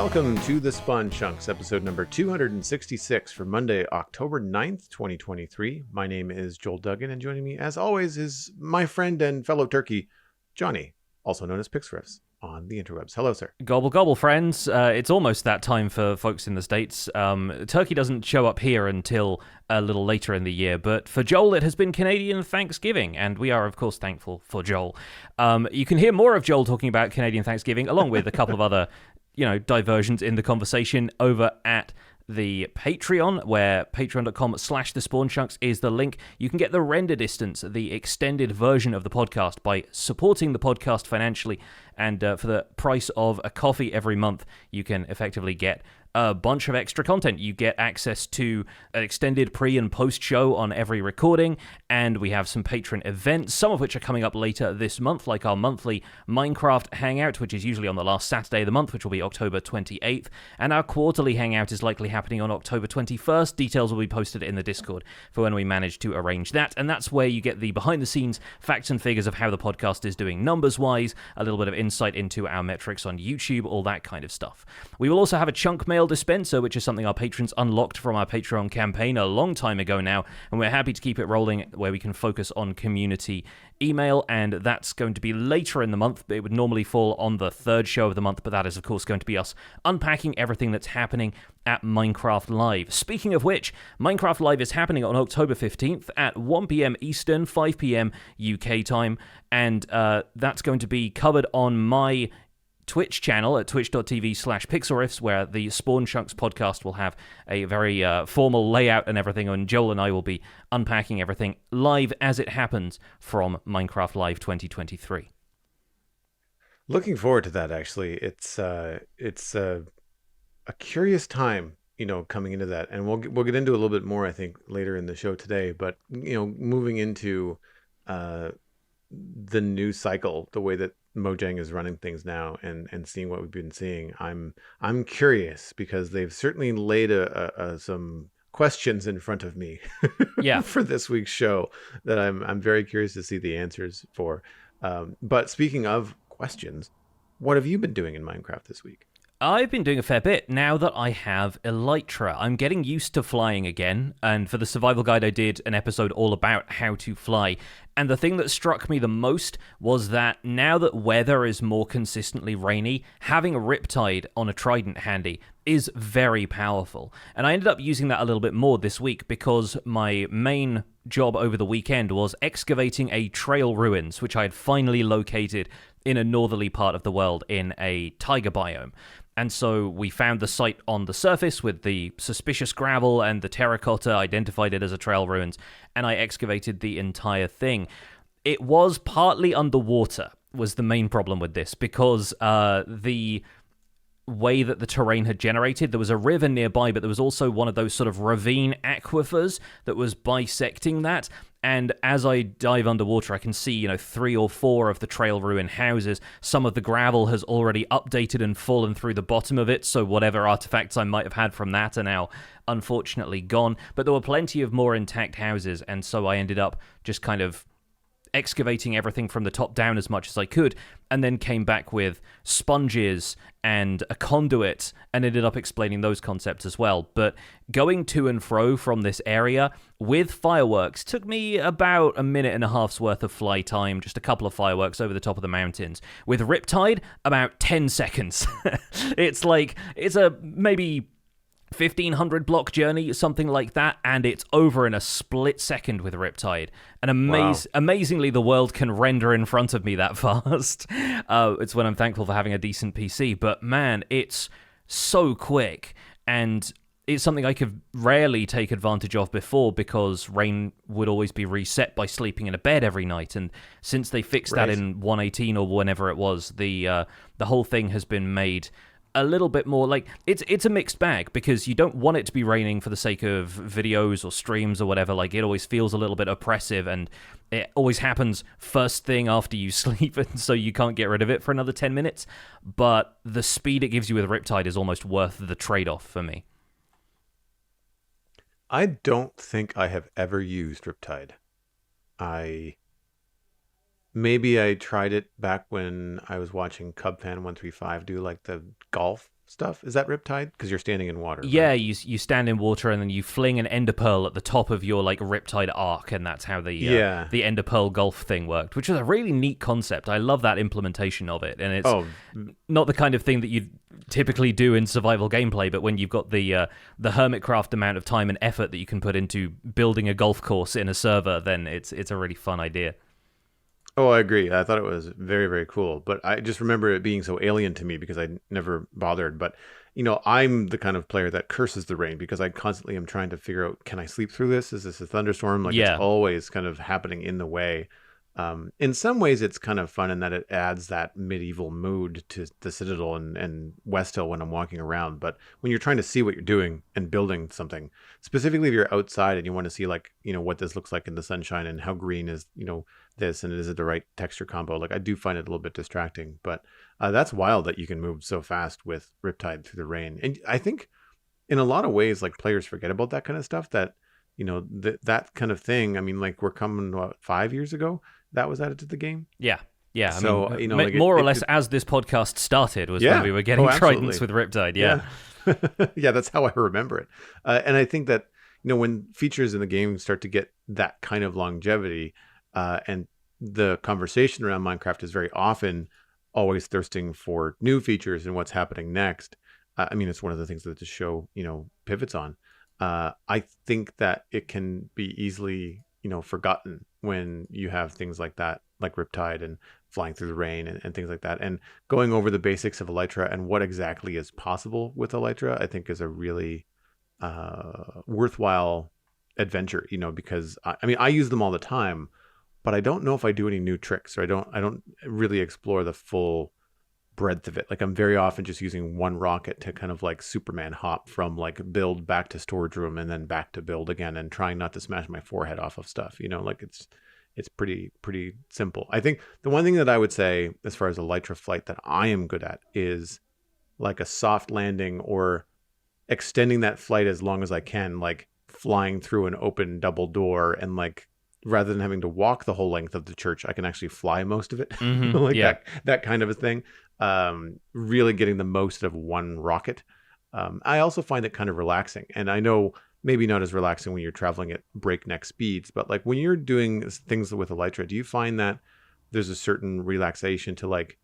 Welcome to the Spawn Chunks, episode number 266 for Monday, October 9th, 2023. My name is Joel Duggan, and joining me, as always, is my friend and fellow turkey, Jonny, also known as Pixriffs on the interwebs. Hello, sir. Gobble, gobble, friends. It's almost that time for folks in the States. Turkey doesn't show up here until a little later in the year, but for Joel, it has been Canadian Thanksgiving, and we are, of course, thankful for Joel. You can hear more of Joel talking about Canadian Thanksgiving, along with a couple of other diversions in the conversation over at the Patreon, where patreon.com/thespawnchunks is the link. You can get the render distance, the extended version of the podcast, by supporting the podcast financially, and for the price of a coffee every month, you can effectively get a bunch of extra content. You get access to an extended pre- and post-show on every recording, and we have some patron events, some of which are coming up later this month, like our monthly Minecraft Hangout, which is usually on the last Saturday of the month, which will be October 28th, and our quarterly Hangout is likely happening on October 21st. Details will be posted in the Discord for when we manage to arrange that, and that's where you get the behind-the-scenes facts and figures of how the podcast is doing numbers-wise, a little bit of insight into our metrics on YouTube, all that kind of stuff. We will also have a chunk mail dispenser, which is something our patrons unlocked from our Patreon campaign a long time ago now, and we're happy to keep it rolling where we can focus on community email, and that's going to be later in the month. It would normally fall on the third show of the month, but that is of course going to be us unpacking everything that's happening at Minecraft Live. Speaking of which, Minecraft Live is happening on October 15th at 1 p.m. Eastern, 5 p.m. UK time, and that's going to be covered on my Twitch channel at twitch.tv/pixelriffs, where the Spawn Chunks podcast will have a very formal layout and everything, and Joel and I will be unpacking everything live as it happens from Minecraft Live 2023. Looking forward to that, actually. It's a curious time, coming into that, and we'll get into a little bit more, I think, later in the show today, but, moving into the new cycle, the way that Mojang is running things now, and seeing what we've been seeing, I'm curious, because they've certainly laid some questions in front of me for this week's show that I'm very curious to see the answers for. But speaking of questions, what have you been doing in Minecraft this week? I've been doing a fair bit now that I have Elytra. I'm getting used to flying again, and for the survival guide I did an episode all about how to fly, and the thing that struck me the most was that now that weather is more consistently rainy, having a Riptide on a Trident handy is very powerful. And I ended up using that a little bit more this week because my main job over the weekend was excavating a trail ruins, which I had finally located in a northerly part of the world in a taiga biome. And so we found the site on the surface with the suspicious gravel and the terracotta, identified it as a trail ruins, and I excavated the entire thing. It was partly underwater, was the main problem with this, because the way that the terrain had generated, there was a river nearby, but there was also one of those sort of ravine aquifers that was bisecting that. And as I dive underwater, I can see, 3 or 4 of the trail ruin houses. Some of the gravel has already updated and fallen through the bottom of it, so whatever artifacts I might have had from that are now unfortunately gone. But there were plenty of more intact houses, and so I ended up just kind of excavating everything from the top down as much as I could, and then came back with sponges and a conduit and ended up explaining those concepts as well. But going to and fro from this area with fireworks took me about a minute and a half's worth of fly time, just a couple of fireworks over the top of the mountains. With Riptide, about 10 seconds. It's a maybe 1,500 block journey, something like that, and it's over in a split second with Riptide. And amazingly, the world can render in front of me that fast. It's when I'm thankful for having a decent PC, but man, it's so quick, and it's something I could rarely take advantage of before, because rain would always be reset by sleeping in a bed every night, and since they fixed that in 1.18 or whenever it was, the whole thing has been made a little bit more like it's a mixed bag, because you don't want it to be raining for the sake of videos or streams or whatever. Like, it always feels a little bit oppressive, and it always happens first thing after you sleep, and so you can't get rid of it for another 10 minutes. But the speed it gives you with Riptide is almost worth the trade-off for me. I don't think I have ever used Riptide. Maybe I tried it back when I was watching Cubfan135 do like the golf stuff. Is that Riptide? Because you're standing in water. Yeah, right? you stand in water and then you fling an ender pearl at the top of your like Riptide arc, and that's how Yeah. the ender pearl golf thing worked, which is a really neat concept. I love that implementation of it, and it's Oh, not the kind of thing that you typically do in survival gameplay, but when you've got the hermitcraft amount of time and effort that you can put into building a golf course in a server, then it's a really fun idea. oh, I agree. I thought it was very, very cool, but I just remember it being so alien to me because I never bothered. But I'm the kind of player that curses the rain because I constantly am trying to figure out, can I sleep through this? Is this a thunderstorm? Like Yeah. it's always kind of happening in the way. In some ways, it's kind of fun in that it adds that medieval mood to the Citadel and West Hill when I'm walking around. But when you're trying to see what you're doing and building something, specifically if you're outside and you want to see like, what this looks like in the sunshine and how green is, this and is it the right texture combo? Like I do find it a little bit distracting, but that's wild that you can move so fast with Riptide through the rain. And I think in a lot of ways, like players forget about that kind of stuff that, that kind of thing. I mean, like we're coming, 5 years ago? That was added to the game. Yeah. Yeah, So, I mean, like more or less as this podcast started was when we were getting tridents with Riptide, yeah. Yeah, that's how I remember it. And I think that, when features in the game start to get that kind of longevity, and the conversation around Minecraft is very often always thirsting for new features and what's happening next. I mean, it's one of the things that the show, pivots on. I think that it can be easily, forgotten when you have things like that, like Riptide and flying through the rain and things like that. And going over the basics of Elytra and what exactly is possible with Elytra, I think is a really worthwhile adventure, because I use them all the time, but I don't know if I do any new tricks, or I don't really explore the full breadth of it. Like I'm very often just using one rocket to kind of like Superman hop from like build back to storage room and then back to build again, and trying not to smash my forehead off of stuff, like it's pretty simple. I think the one thing that I would say as far as Elytra flight that I am good at is like a soft landing or extending that flight as long as I can, like flying through an open double door, and like rather than having to walk the whole length of the church, I can actually fly most of it. Like that kind of a thing. Really getting the most of one rocket. I also find it kind of relaxing, and I know maybe not as relaxing when you're traveling at breakneck speeds, but like when you're doing things with Elytra, do you find that there's a certain relaxation to like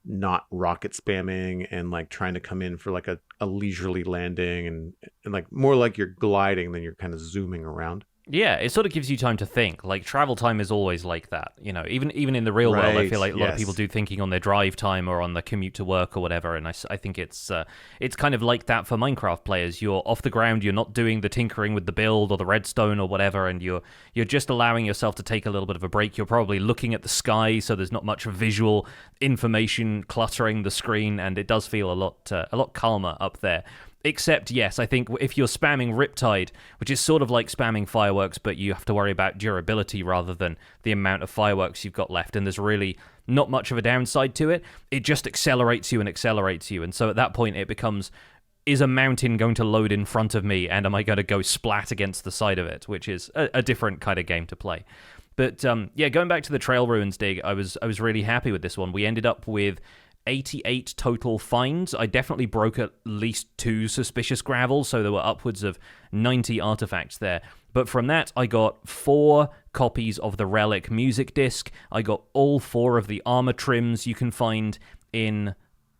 not rocket spamming and like trying to come in for like a leisurely landing and like more like you're gliding than you're kind of zooming around? Yeah, it sort of gives you time to think. Like travel time is always like that, Even in the real world, I feel like a lot of people do thinking on their drive time or on the commute to work or whatever. And I think it's kind of like that for Minecraft players. You're off the ground, you're not doing the tinkering with the build or the redstone or whatever, and you're just allowing yourself to take a little bit of a break. You're probably looking at the sky, so there's not much visual information cluttering the screen, and it does feel a lot calmer up there. Except, yes, I think if you're spamming Riptide, which is sort of like spamming fireworks, but you have to worry about durability rather than the amount of fireworks you've got left, and there's really not much of a downside to it, it just accelerates you. And so at that point it becomes, is a mountain going to load in front of me, and am I going to go splat against the side of it, which is a different kind of game to play. But going back to the Trail Ruins dig, I was really happy with this one. We ended up with 88 total finds. I definitely broke at least 2 suspicious gravels, so there were upwards of 90 artifacts there. But from that, I got 4 copies of the Relic music disc. I got all 4 of the armor trims you can find in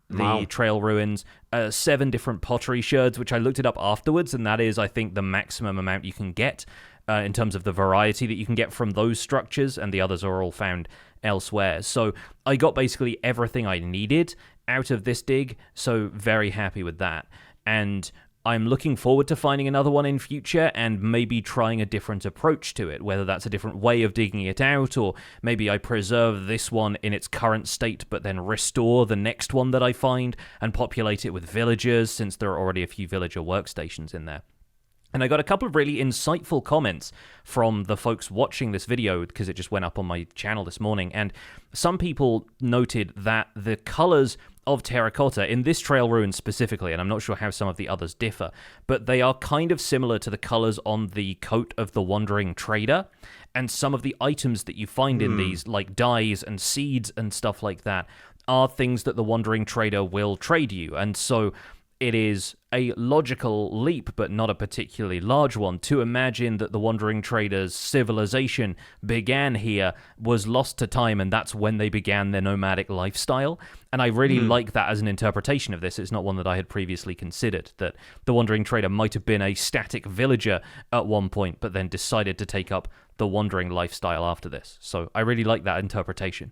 the Trail Ruins, 7 different pottery sherds, which I looked it up afterwards, and that is, I think, the maximum amount you can get in terms of the variety that you can get from those structures, and the others are all found elsewhere. So I got basically everything I needed out of this dig, so very happy with that. And I'm looking forward to finding another one in future and maybe trying a different approach to it, whether that's a different way of digging it out, or maybe I preserve this one in its current state but then restore the next one that I find and populate it with villagers, since there are already a few villager workstations in there. And I got a couple of really insightful comments from the folks watching this video, because it just went up on my channel this morning. And some people noted that the colors of terracotta in this Trail Ruin specifically, and I'm not sure how some of the others differ, but they are kind of similar to the colors on the coat of the Wandering Trader. And some of the items that you find in these, like dyes and seeds and stuff like that, are things that the Wandering Trader will trade you. And so it is a logical leap, but not a particularly large one, to imagine that the Wandering Traders' civilization began here, was lost to time, and that's when they began their nomadic lifestyle. And I really like that as an interpretation of this. It's not one that I had previously considered, that the Wandering Trader might have been a static villager at one point, but then decided to take up the wandering lifestyle after this. So I really like that interpretation.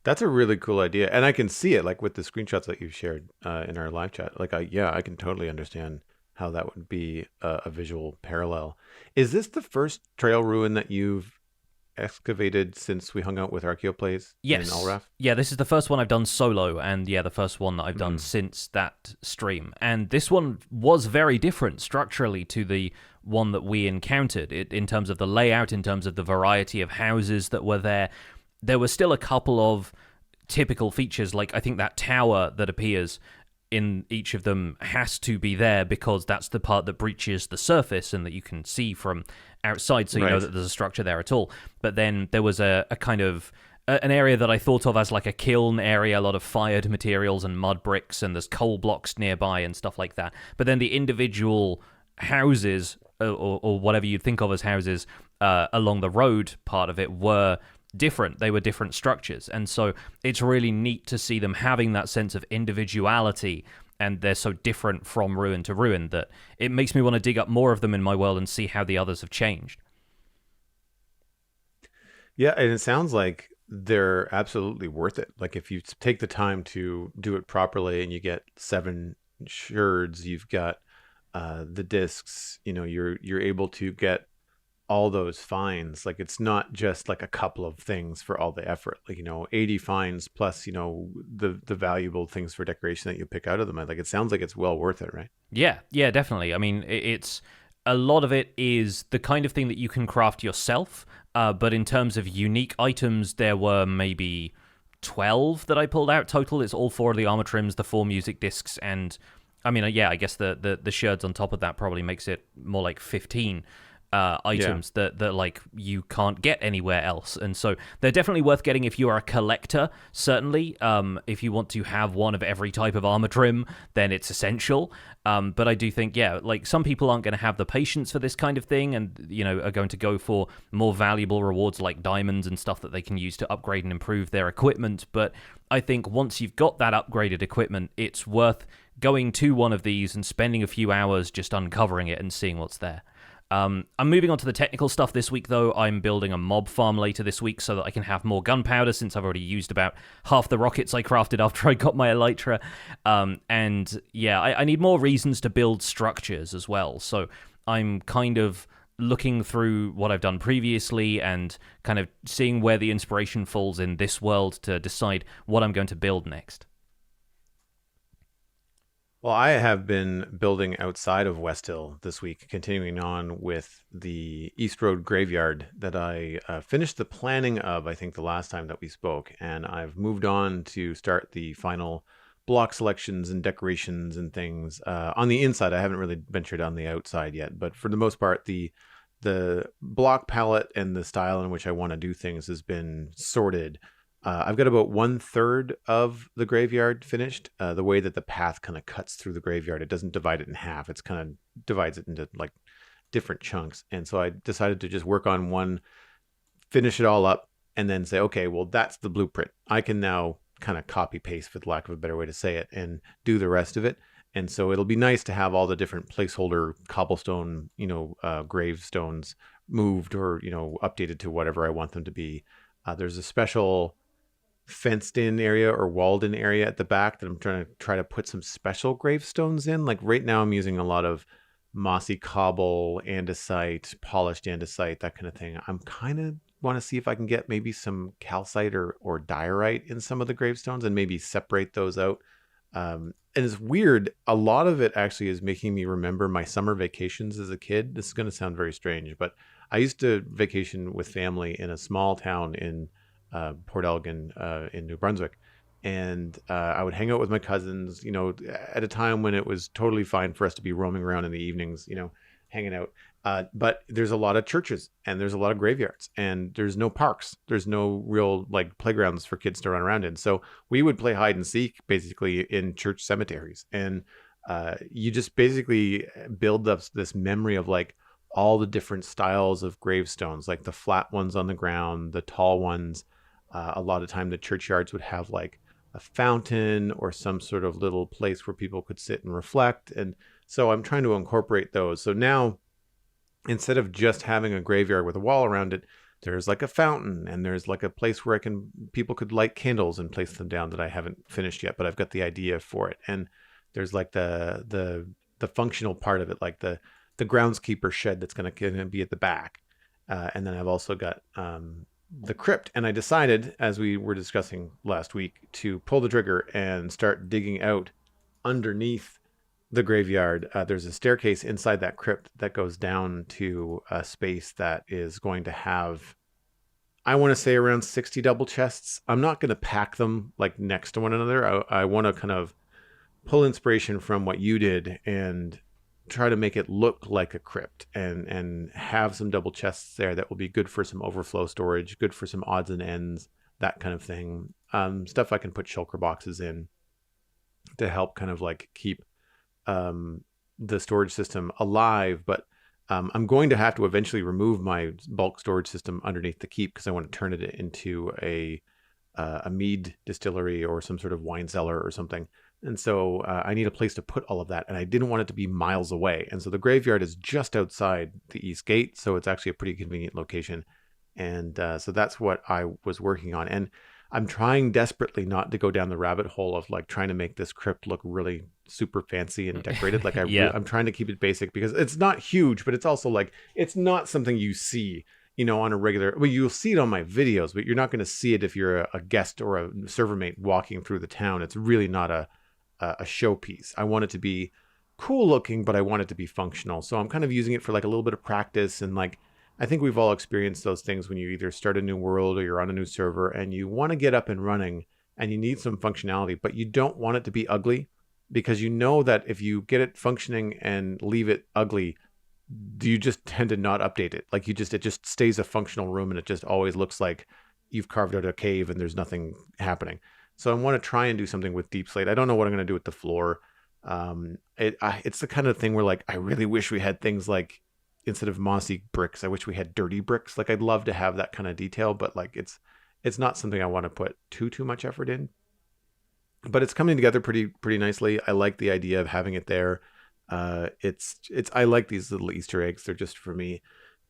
That's a really cool idea, and I can see it like with the screenshots that you've shared in our live chat. Like, I can totally understand how that would be a visual parallel. Is this the first trail ruin that you've excavated since we hung out with Archaeoplays in Elraf? Yeah, this is the first one I've done solo, and the first one that I've done since that stream. And this one was very different structurally to the one that we encountered, in terms of the layout, in terms of the variety of houses that were there. There were still a couple of typical features, like I think that tower that appears in each of them has to be there because that's the part that breaches the surface and that you can see from outside, so you know that there's a structure there at all. But then there was a kind of an area that I thought of as like a kiln area, a lot of fired materials and mud bricks, and there's coal blocks nearby and stuff like that. But then the individual houses, or whatever you'd think of as houses, along the road part of it were different. They were different structures, and so it's really neat to see them having that sense of individuality, and they're so different from ruin to ruin that it makes me want to dig up more of them in my world and see how the others have changed. Yeah, and it sounds like they're absolutely worth it. Like, if you take the time to do it properly and you get 7 sherds, you've got the discs, you're able to get all those finds. Like, it's not just like a couple of things for all the effort, like 80 finds plus the valuable things for decoration that you pick out of them. Like, it sounds like it's well worth it, right? Yeah definitely. I mean, it's a lot of it is the kind of thing that you can craft yourself, but in terms of unique items, there were maybe 12 that I pulled out total. It's all 4 of the armor trims, the 4 music discs, and I mean, I guess the sherds on top of that probably makes it more like 15 items that like you can't get anywhere else. And so they're definitely worth getting if you are a collector, certainly. If you want to have one of every type of armor trim, then it's essential. But I do think, like, some people aren't going to have the patience for this kind of thing, and are going to go for more valuable rewards like diamonds and stuff that they can use to upgrade and improve their equipment. But I think once you've got that upgraded equipment, it's worth going to one of these and spending a few hours just uncovering it and seeing what's there. I'm moving on to the technical stuff this week, though. I'm building a mob farm later this week so that I can have more gunpowder, since I've already used about half the rockets I crafted after I got my elytra. I need more reasons to build structures as well. So I'm kind of looking through what I've done previously and kind of seeing where the inspiration falls in this world to decide what I'm going to build next. Well, I have been building outside of West Hill this week, continuing on with the East Road Graveyard that I finished the planning of, I think, the last time that we spoke. And I've moved on to start the final block selections and decorations and things on the inside. I haven't really ventured on the outside yet, but for the most part, the block palette and the style in which I want to do things has been sorted. I've got about 1/3 of the graveyard finished. The way that the path kind of cuts through the graveyard, it doesn't divide it in half. It's kind of divides it into like different chunks. And so I decided to just work on one, finish it all up, and then say, okay, well, that's the blueprint. I can now kind of copy paste, for the lack of a better way to say it, and do the rest of it. And so it'll be nice to have all the different placeholder cobblestone, gravestones moved or, updated to whatever I want them to be. There's a special fenced in area or walled in area at the back that I'm try to put some special gravestones in. Like, right now I'm using a lot of mossy cobble, andesite, polished andesite, that kind of thing. I'm kind of want to see if I can get maybe some calcite or diorite in some of the gravestones and maybe separate those out. And it's weird. A lot of it actually is making me remember my summer vacations as a kid. This is going to sound very strange, but I used to vacation with family in a small town in Port Elgin in New Brunswick. And I would hang out with my cousins, at a time when it was totally fine for us to be roaming around in the evenings, hanging out. But there's a lot of churches and there's a lot of graveyards and there's no parks. There's no real like playgrounds for kids to run around in. So we would play hide and seek basically in church cemeteries. And you just basically build up this memory of like all the different styles of gravestones, like the flat ones on the ground, the tall ones. A lot of time the churchyards would have like a fountain or some sort of little place where people could sit and reflect. And so I'm trying to incorporate those. So now, instead of just having a graveyard with a wall around it, there's like a fountain and there's like a place where people could light candles and place them down that I haven't finished yet, but I've got the idea for it. And there's like the functional part of it, like the groundskeeper shed that's going to be at the back. And then I've also got the crypt. And I decided, as we were discussing last week, to pull the trigger and start digging out underneath the graveyard. There's a staircase inside that crypt that goes down to a space that is going to have, I want to say, around 60 double chests. I'm not going to pack them like next to one another. I want to kind of pull inspiration from what you did and try to make it look like a crypt and have some double chests there that will be good for some overflow storage, good for some odds and ends, that kind of thing. Stuff I can put shulker boxes in to help kind of like keep the storage system alive. But I'm going to have to eventually remove my bulk storage system underneath the keep because I want to turn it into a mead distillery or some sort of wine cellar or something. And so I need a place to put all of that. And I didn't want it to be miles away. And so the graveyard is just outside the east gate. So it's actually a pretty convenient location. And so that's what I was working on. And I'm trying desperately not to go down the rabbit hole of like trying to make this crypt look really super fancy and decorated. Like I'm trying to keep it basic because it's not huge, but it's also like, it's not something you see, on a regular, well, you'll see it on my videos, but you're not going to see it if you're a guest or a server mate walking through the town. It's really not a showpiece. I want it to be cool looking, but I want it to be functional. So I'm kind of using it for like a little bit of practice. And like, I think we've all experienced those things when you either start a new world or you're on a new server and you want to get up and running and you need some functionality, but you don't want it to be ugly because you know that if you get it functioning and leave it ugly, you just tend to not update it. Like it just stays a functional room and it just always looks like you've carved out a cave and there's nothing happening. So I want to try and do something with deep slate. I don't know what I'm going to do with the floor. It's the kind of thing where like, I really wish we had things like, instead of mossy bricks, I wish we had dirty bricks. Like I'd love to have that kind of detail, but like it's not something I want to put too much effort in. But it's coming together pretty nicely. I like the idea of having it there. I like these little Easter eggs. They're just for me.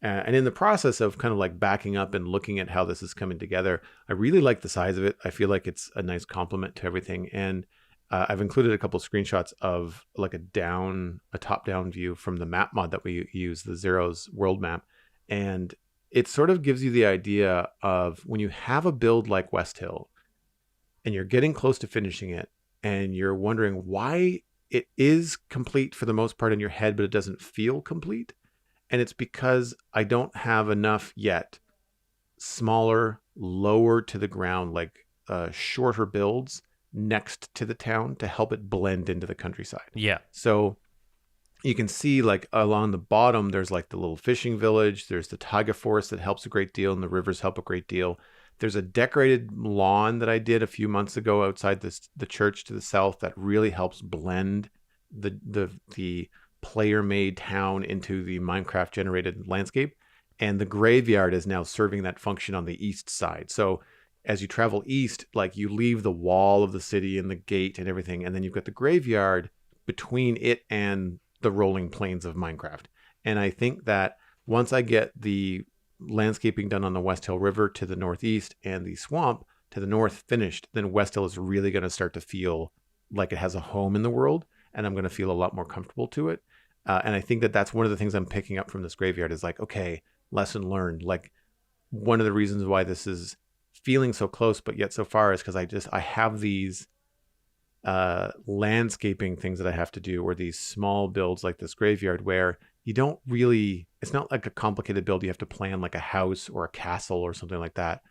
And in the process of kind of like backing up and looking at how this is coming together, I really like the size of it. I feel like it's a nice complement to everything. And I've included a couple of screenshots of like a top-down view from the map mod that we use, the Zero's world map. And it sort of gives you the idea of when you have a build like West Hill and you're getting close to finishing it and you're wondering why it is complete for the most part in your head, but it doesn't feel complete. And it's because I don't have enough yet smaller, lower to the ground, like shorter builds next to the town to help it blend into the countryside. Yeah. So you can see like along the bottom, there's like the little fishing village. There's the taiga forest that helps a great deal. And the rivers help a great deal. There's a decorated lawn that I did a few months ago outside the church to the south that really helps blend the player-made town into the Minecraft-generated landscape. And the graveyard is now serving that function on the east side. So as you travel east, like you leave the wall of the city and the gate and everything, and then you've got the graveyard between it and the rolling plains of Minecraft. And I think that once I get the landscaping done on the West Hill River to the northeast and the swamp to the north finished, then West Hill is really going to start to feel like it has a home in the world, and I'm going to feel a lot more comfortable to it. And I think that that's one of the things I'm picking up from this graveyard is like, okay, lesson learned. Like one of the reasons why this is feeling so close, but yet so far is because I have these landscaping things that I have to do, or these small builds like this graveyard where you don't really, it's not like a complicated build. You have to plan like a house or a castle or something like that.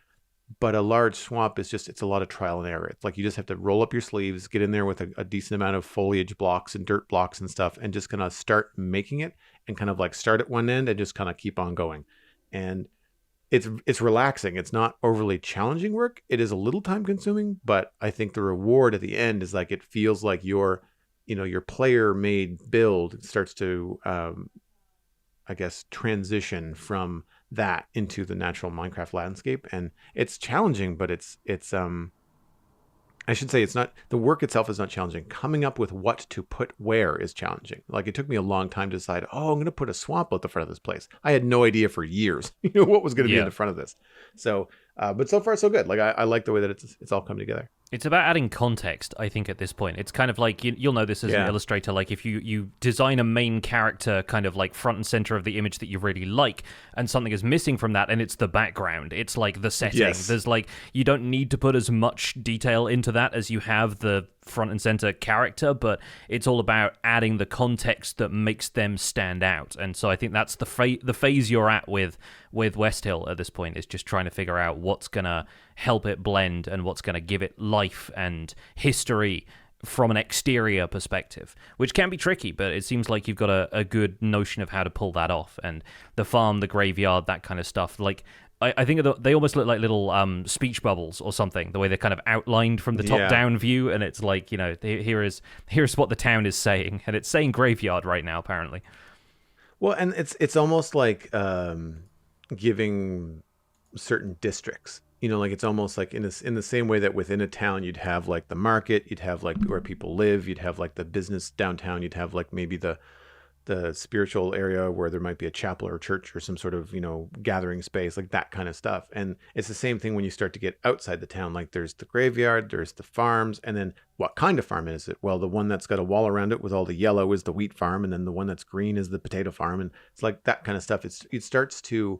But a large swamp is just, it's a lot of trial and error. It's like you just have to roll up your sleeves, get in there with a decent amount of foliage blocks and dirt blocks and stuff, and just kind of start making it, and kind of like start at one end and just kind of keep on going. And it's relaxing. It's not overly challenging work. It is a little time consuming, but I think the reward at the end is like, it feels like your player made build starts to, I guess, transition from that into the natural Minecraft landscape. And it's challenging, but it's I should say, it's not, the work itself is not challenging. Coming up with what to put where is challenging. Like, it took me a long time to decide, I'm going to put a swamp at the front of this place. I had no idea for years, what was going to be in the front of this. So, but so far so good. Like, I like the way that it's all come together. It's about adding context, I think, at this point. It's kind of like, you'll know this as an illustrator, like if you design a main character kind of like front and center of the image that you really like, and something is missing from that, and it's the background. It's like the setting. Yes. There's like, you don't need to put as much detail into that as you have the front and center character, but it's all about adding the context that makes them stand out. And so I think that's the phase you're at with West Hill at this point, is just trying to figure out what's going to help it blend and what's going to give it life and history from an exterior perspective, which can be tricky, but it seems like you've got a good notion of how to pull that off. And the farm, the graveyard, that kind of stuff, like I think they almost look like little speech bubbles or something, the way they're kind of outlined from the top-down view, and it's like, here's what the town is saying, and it's saying graveyard right now, apparently. Well, and it's almost like giving certain districts, like it's almost like in the same way that within a town you'd have like the market, you'd have like where people live, you'd have like the business downtown, you'd have like maybe the spiritual area where there might be a chapel or church or some sort of, gathering space, like that kind of stuff. And it's the same thing when you start to get outside the town. Like, there's the graveyard, there's the farms, and then what kind of farm is it? Well, the one that's got a wall around it with all the yellow is the wheat farm, and then the one that's green is the potato farm. And it's like that kind of stuff. It starts to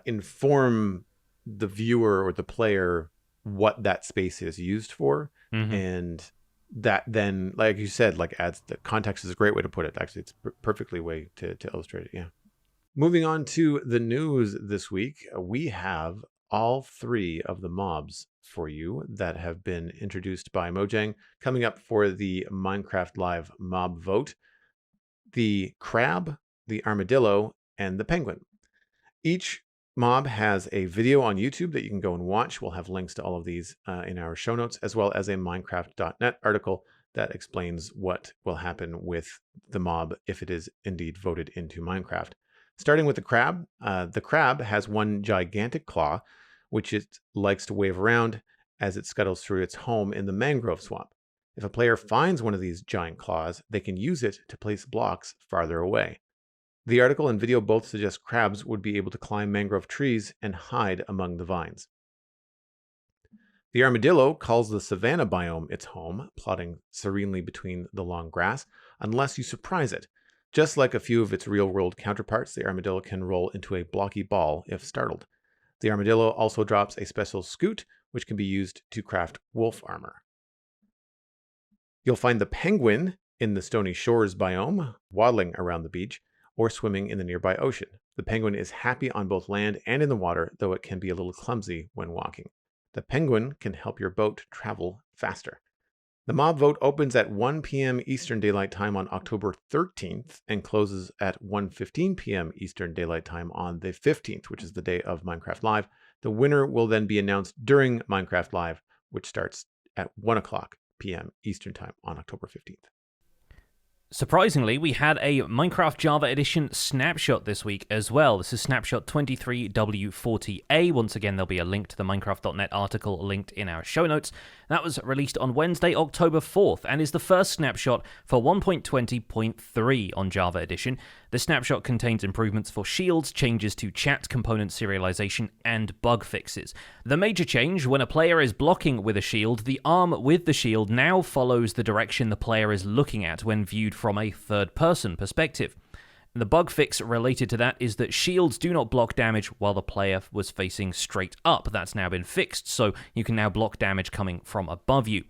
inform the viewer or the player what that space is used for. Mm-hmm. And that then, like you said, like adds the context is a great way to put it. Actually, it's perfectly way to illustrate it. Yeah. Moving on to the news this week, we have all 3 of the mobs for you that have been introduced by Mojang coming up for the Minecraft Live mob vote: the crab, the armadillo, and the penguin. Each mob has a video on YouTube that you can go and watch. We'll have links to all of these in our show notes, as well as a Minecraft.net article that explains what will happen with the mob if it is indeed voted into Minecraft. Starting with the crab has one gigantic claw, which it likes to wave around as it scuttles through its home in the mangrove swamp. If a player finds one of these giant claws, they can use it to place blocks farther away. The article and video both suggest crabs would be able to climb mangrove trees and hide among the vines. The armadillo calls the savanna biome its home, plodding serenely between the long grass, unless you surprise it. Just like a few of its real-world counterparts, the armadillo can roll into a blocky ball if startled. The armadillo also drops a special scoot, which can be used to craft wolf armor. You'll find the penguin in the Stony Shores biome, waddling around the beach, or swimming in the nearby ocean. The penguin is happy on both land and in the water, though it can be a little clumsy when walking. The penguin can help your boat travel faster. The mob vote opens at 1 p.m. Eastern Daylight Time on October 13th and closes at 1:15 p.m. Eastern Daylight Time on the 15th, which is the day of Minecraft Live. The winner will then be announced during Minecraft Live, which starts at 1 p.m. Eastern Time on October 15th. Surprisingly, we had a Minecraft Java Edition snapshot this week as well. This is Snapshot 23W40A. Once again, there'll be a link to the Minecraft.net article linked in our show notes. That was released on Wednesday, October 4th, and is the first snapshot for 1.20.3 on Java Edition. The snapshot contains improvements for shields, changes to chat component serialization, and bug fixes. The major change: when a player is blocking with a shield, the arm with the shield now follows the direction the player is looking at when viewed from a third-person perspective. The bug fix related to that is that shields do not block damage while the player was facing straight up. That's now been fixed, so you can now block damage coming from above you.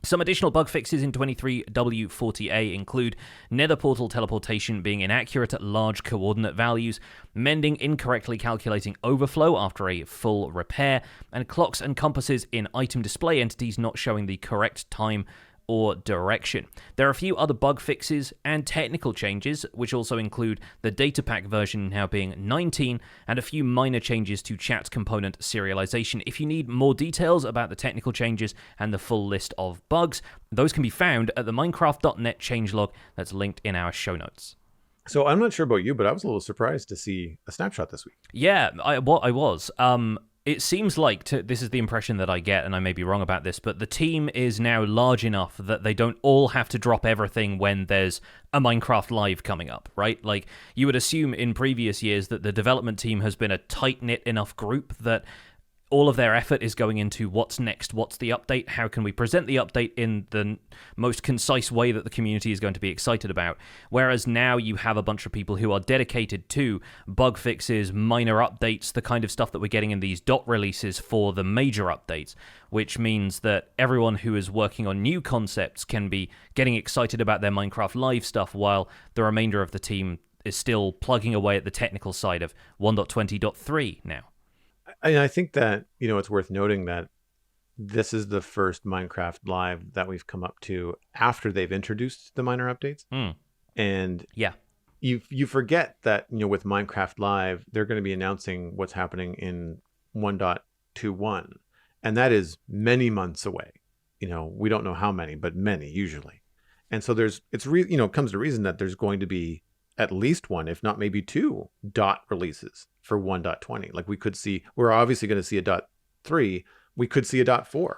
Some additional bug fixes in 23W40A include nether portal teleportation being inaccurate at large coordinate values, mending incorrectly calculating overflow after a full repair, and clocks and compasses in item display entities not showing the correct time or direction. There are a few other bug fixes and technical changes, which also include the data pack version now being 19, and a few minor changes to chat component serialization. If you need more details about the technical changes and the full list of bugs, those can be found at the Minecraft.net changelog that's linked in our show notes. So I'm not sure about you, but I was a little surprised to see a snapshot this week. Yeah, I was. It seems like, this is the impression that I get, and I may be wrong about this, but the team is now large enough that they don't all have to drop everything when there's a Minecraft Live coming up, right? Like, you would assume in previous years that the development team has been a tight-knit enough group that all of their effort is going into what's next, what's the update, how can we present the update in the most concise way that the community is going to be excited about. Whereas now you have a bunch of people who are dedicated to bug fixes, minor updates, the kind of stuff that we're getting in these dot releases for the major updates, which means that everyone who is working on new concepts can be getting excited about their Minecraft Live stuff while the remainder of the team is still plugging away at the technical side of 1.20.3 now. And I think that, it's worth noting that this is the first Minecraft Live that we've come up to after they've introduced the minor updates. And yeah, you forget that, with Minecraft Live, they're going to be announcing what's happening in 1.21. And that is many months away. We don't know how many, but many usually. And so it comes to reason that there's going to be at least one, if not maybe two dot releases for 1.20. Like we're obviously going to see a .3. We could see a .4,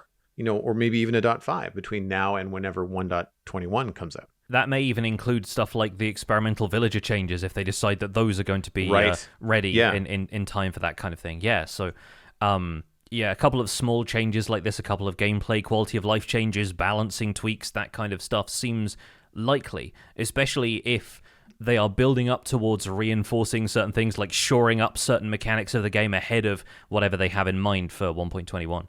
or maybe even a .5 between now and whenever 1.21 comes out. That may even include stuff like the experimental villager changes if they decide that those are going to be ready in time for that kind of thing. Yeah, so a couple of small changes like this, a couple of gameplay quality of life changes, balancing tweaks, that kind of stuff seems likely, especially if they are building up towards reinforcing certain things, like shoring up certain mechanics of the game ahead of whatever they have in mind for 1.21.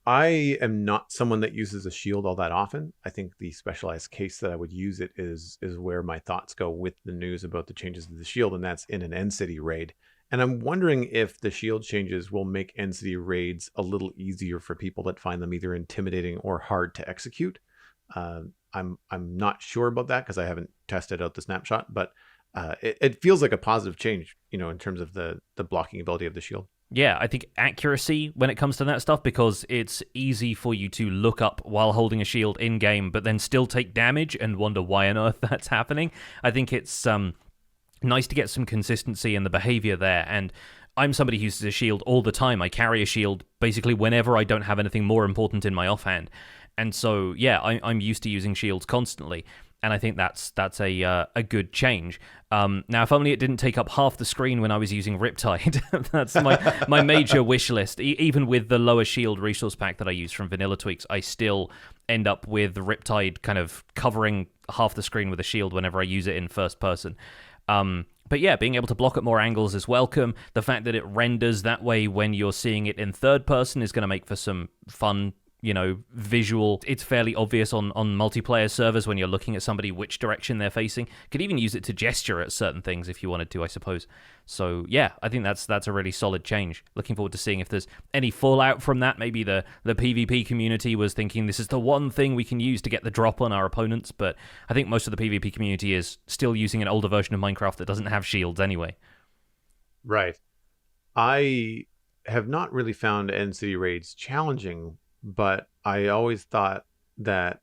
I am not someone that uses a shield all that often. I think the specialized case that I would use it is where my thoughts go with the news about the changes to the shield, and that's in an End City raid. And I'm wondering if the shield changes will make End City raids a little easier for people that find them either intimidating or hard to execute. I'm not sure about that because I haven't tested out the snapshot, but it feels like a positive change, in terms of the blocking ability of the shield. Yeah, I think accuracy when it comes to that stuff, because it's easy for you to look up while holding a shield in-game, but then still take damage and wonder why on earth that's happening. I think it's nice to get some consistency in the behavior there, and I'm somebody who uses a shield all the time. I carry a shield basically whenever I don't have anything more important in my offhand. And so, yeah, I'm used to using shields constantly, and I think that's a good change. Now, if only it didn't take up half the screen when I was using Riptide. That's my major wish list. Even with the lower shield resource pack that I use from Vanilla Tweaks, I still end up with Riptide kind of covering half the screen with a shield whenever I use it in first person. But yeah, being able to block at more angles is welcome. The fact that it renders that way when you're seeing it in third person is going to make for some fun, visual. It's fairly obvious on multiplayer servers when you're looking at somebody which direction they're facing. Could even use it to gesture at certain things if you wanted to, I suppose. So yeah, I think that's a really solid change. Looking forward to seeing if there's any fallout from that. Maybe the PvP community was thinking this is the one thing we can use to get the drop on our opponents, but I think most of the PvP community is still using an older version of Minecraft that doesn't have shields anyway. Right. I have not really found End City raids challenging, but I always thought that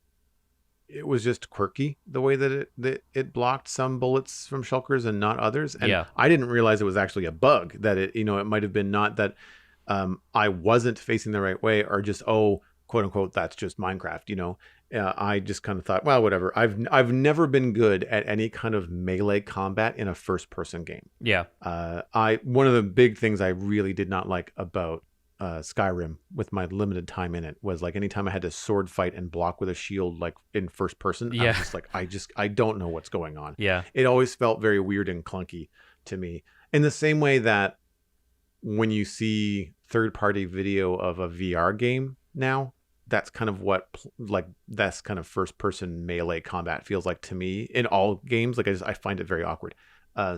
it was just quirky the way that it blocked some bullets from shulkers and not others. And I didn't realize it was actually a bug, that it might have been not that I wasn't facing the right way, or just, quote unquote, that's just Minecraft. I just kind of thought, well, whatever. I've never been good at any kind of melee combat in a first person game. Yeah. One of the big things I really did not like about Skyrim, with my limited time in it, was like anytime I had to sword fight and block with a shield, like in first person, I was just like, I don't know what's going on. Yeah. It always felt very weird and clunky to me, in the same way that when you see third party video of a VR game now, that's kind of what that's kind of first person melee combat feels like to me in all games. Like I find it very awkward.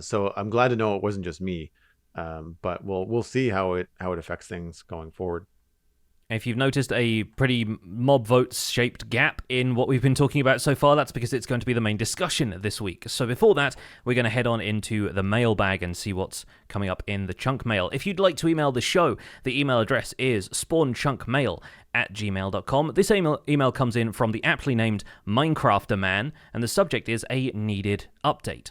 So I'm glad to know it wasn't just me. But we'll see how it affects things going forward. If you've noticed a pretty mob votes shaped gap in what we've been talking about so far, that's because it's going to be the main discussion this week. So before that, we're going to head on into the mailbag and see what's coming up in the chunk mail. If you'd like to email the show, the email address is spawnchunkmail@gmail.com. This email comes in from the aptly named Minecrafterman, and the subject is a needed update.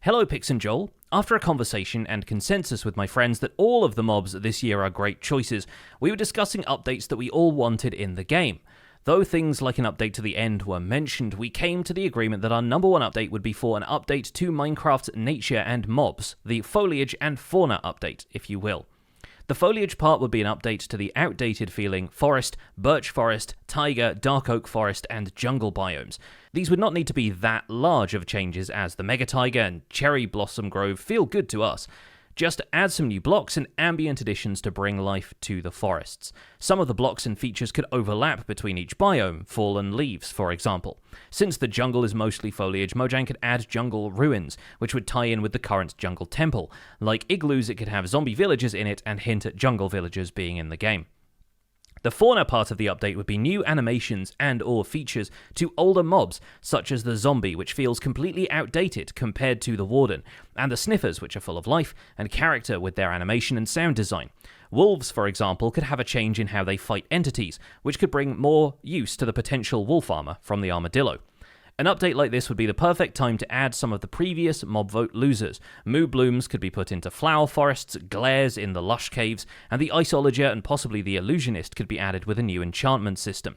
Hello, Pix and Joel. After a conversation and consensus with my friends that all of the mobs this year are great choices, we were discussing updates that we all wanted in the game. Though things like an update to the end were mentioned, we came to the agreement that our number one update would be for an update to Minecraft's nature and mobs, the foliage and fauna update, if you will. The foliage part would be an update to the outdated feeling forest, birch forest, taiga, dark oak forest, and jungle biomes. These would not need to be that large of changes as the mega taiga and cherry blossom grove feel good to us. Just add some new blocks and ambient additions to bring life to the forests. Some of the blocks and features could overlap between each biome, fallen leaves, for example. Since the jungle is mostly foliage, Mojang could add jungle ruins, which would tie in with the current jungle temple. Like igloos, it could have zombie villagers in it and hint at jungle villagers being in the game. The fauna part of the update would be new animations and/or features to older mobs, such as the zombie, which feels completely outdated compared to the warden, and the sniffers, which are full of life and character with their animation and sound design. Wolves, for example, could have a change in how they fight entities, which could bring more use to the potential wolf armor from the Armadillo. An update like this would be the perfect time to add some of the previous mob vote losers. Moo blooms could be put into flower forests, glares in the lush caves, and the iceologer and possibly the illusionist could be added with a new enchantment system.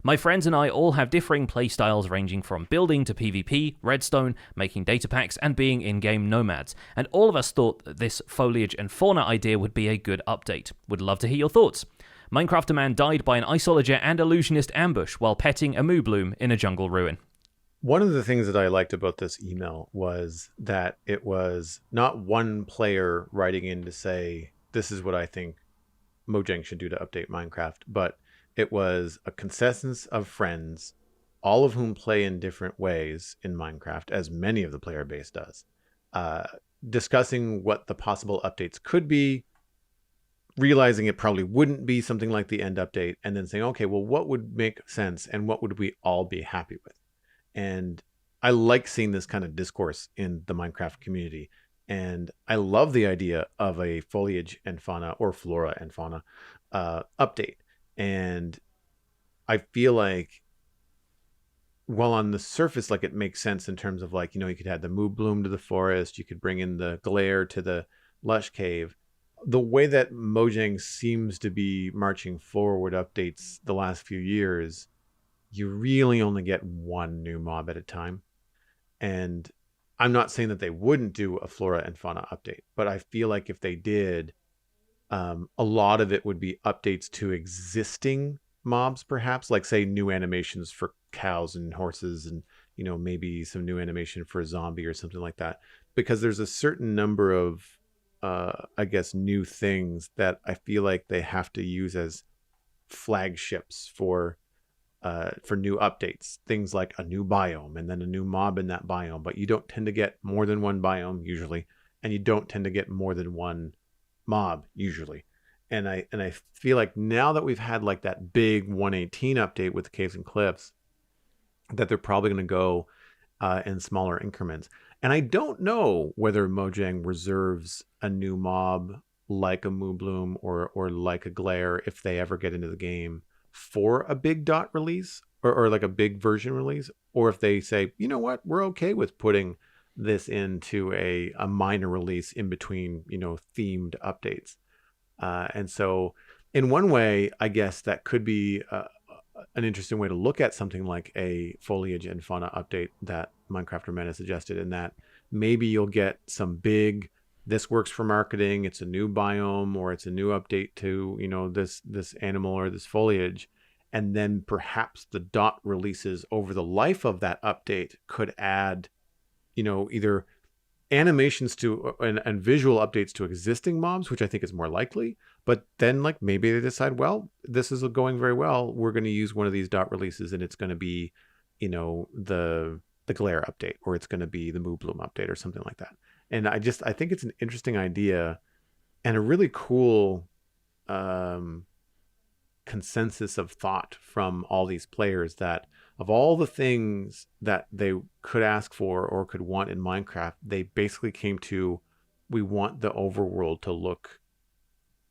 My friends and I all have differing playstyles ranging from building to PvP, redstone, making data packs, and being in-game nomads, and all of us thought that this foliage and fauna idea would be a good update. Would love to hear your thoughts. Minecrafterman died by an iceologer and illusionist ambush while petting a moo bloom in a jungle ruin. One of the things that I liked about this email was that it was not one player writing in to say, this is what I think Mojang should do to update Minecraft, but it was a consensus of friends, all of whom play in different ways in Minecraft, as many of the player base does, discussing what the possible updates could be, realizing it probably wouldn't be something like the end update, and then saying, okay, well, what would make sense and what would we all be happy with? And I like seeing this kind of discourse in the Minecraft community. And I love the idea of a foliage and fauna or flora and fauna update. And I feel like, while on the surface, like it makes sense in terms of like, you could add the moo bloom to the forest, you could bring in the glare to the lush cave. The way that Mojang seems to be marching forward updates the last few years, you really only get one new mob at a time. And I'm not saying that they wouldn't do a flora and fauna update, but I feel like if they did, a lot of it would be updates to existing mobs, perhaps, like say new animations for cows and horses and, maybe some new animation for a zombie or something like that. Because there's a certain number of, new things that I feel like they have to use as flagships for new updates, things like a new biome and then a new mob in that biome, but you don't tend to get more than one biome usually, and you don't tend to get more than one mob usually. And I feel like now that we've had like that big 118 update with the caves and cliffs, that they're probably going to go in smaller increments. And I don't know whether Mojang reserves a new mob like a moo bloom or like a glare if they ever get into the game for a big dot release or like a big version release, or if they say, you know what, we're okay with putting this into a minor release in between, themed updates. And so in one way, I guess that could be an interesting way to look at something like a foliage and fauna update that Minecrafterman has suggested, in that maybe you'll get some big, this works for marketing, it's a new biome or it's a new update to, this animal or this foliage. And then perhaps the dot releases over the life of that update could add, either animations to and visual updates to existing mobs, which I think is more likely, But then like maybe they decide, well, this is going very well. We're going to use one of these dot releases, and it's going to be, the glare update, or it's going to be the Moo Bloom update or something like that. And I think it's an interesting idea and a really cool consensus of thought from all these players, that of all the things that they could ask for or could want in Minecraft, they basically came to, we want the overworld to look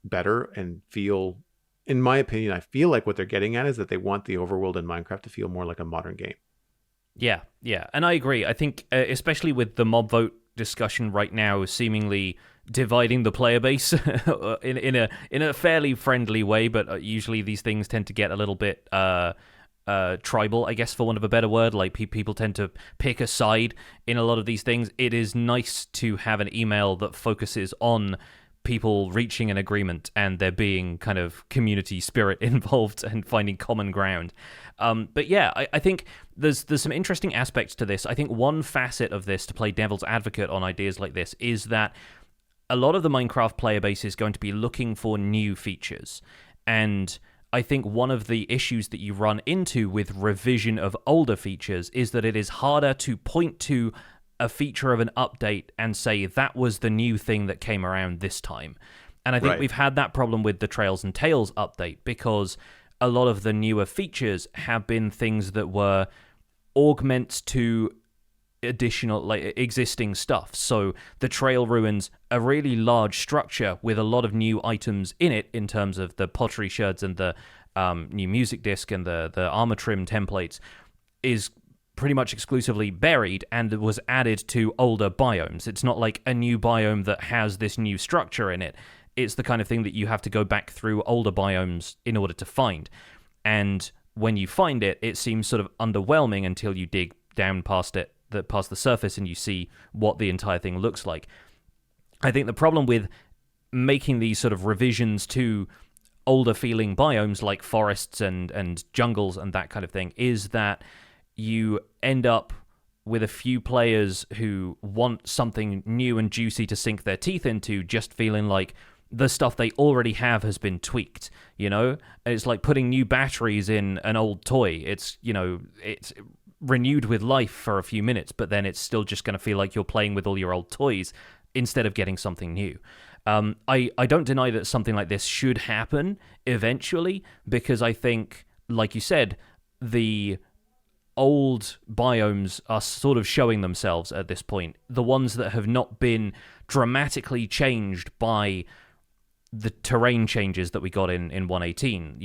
better and feel, in my opinion, I feel like what they're getting at is that they want the overworld in Minecraft to feel more like a modern game. Yeah. And I agree. I think, especially with the mob vote discussion right now seemingly dividing the player base in a fairly friendly way, but usually these things tend to get a little bit tribal, I guess, for want of a better word. Like people tend to pick a side in a lot of these things. It is nice to have an email that focuses on people reaching an agreement and there being kind of community spirit involved and finding common ground. But yeah, I think there's some interesting aspects to this. I think one facet of this, to play devil's advocate on ideas like this, is that a lot of the Minecraft player base is going to be looking for new features. And I think one of the issues that you run into with revision of older features is that it is harder to point to a feature of an update and say that was the new thing that came around this time. And I think we've had that problem with the Trails and Tales update, because a lot of the newer features have been things that were augments to additional, like, existing stuff. So the Trail Ruins, a really large structure with a lot of new items in it in terms of the pottery sherds and the new music disc and the armor trim templates, is pretty much exclusively buried and was added to older biomes. It's not like a new biome that has this new structure in it. It's the kind of thing that you have to go back through older biomes in order to find. And when you find it, it seems sort of underwhelming until you dig down past the surface and you see what the entire thing looks like. I think the problem with making these sort of revisions to older feeling biomes like forests and jungles and that kind of thing is that you end up with a few players who want something new and juicy to sink their teeth into, just feeling like the stuff they already have has been tweaked, It's like putting new batteries in an old toy. It's renewed with life for a few minutes, but then it's still just going to feel like you're playing with all your old toys instead of getting something new. I don't deny that something like this should happen eventually, because I think, like you said, the old biomes are sort of showing themselves at this point. The ones that have not been dramatically changed by the terrain changes that we got in 118.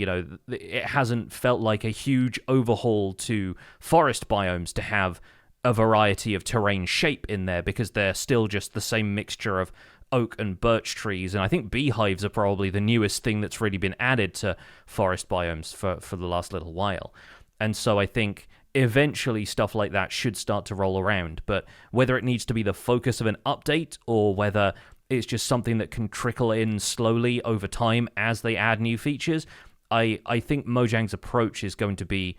It hasn't felt like a huge overhaul to forest biomes to have a variety of terrain shape in there, because they're still just the same mixture of oak and birch trees. And I think beehives are probably the newest thing that's really been added to forest biomes for the last little while. And so I think eventually stuff like that should start to roll around. But whether it needs to be the focus of an update or whether it's just something that can trickle in slowly over time as they add new features, I think Mojang's approach is going to be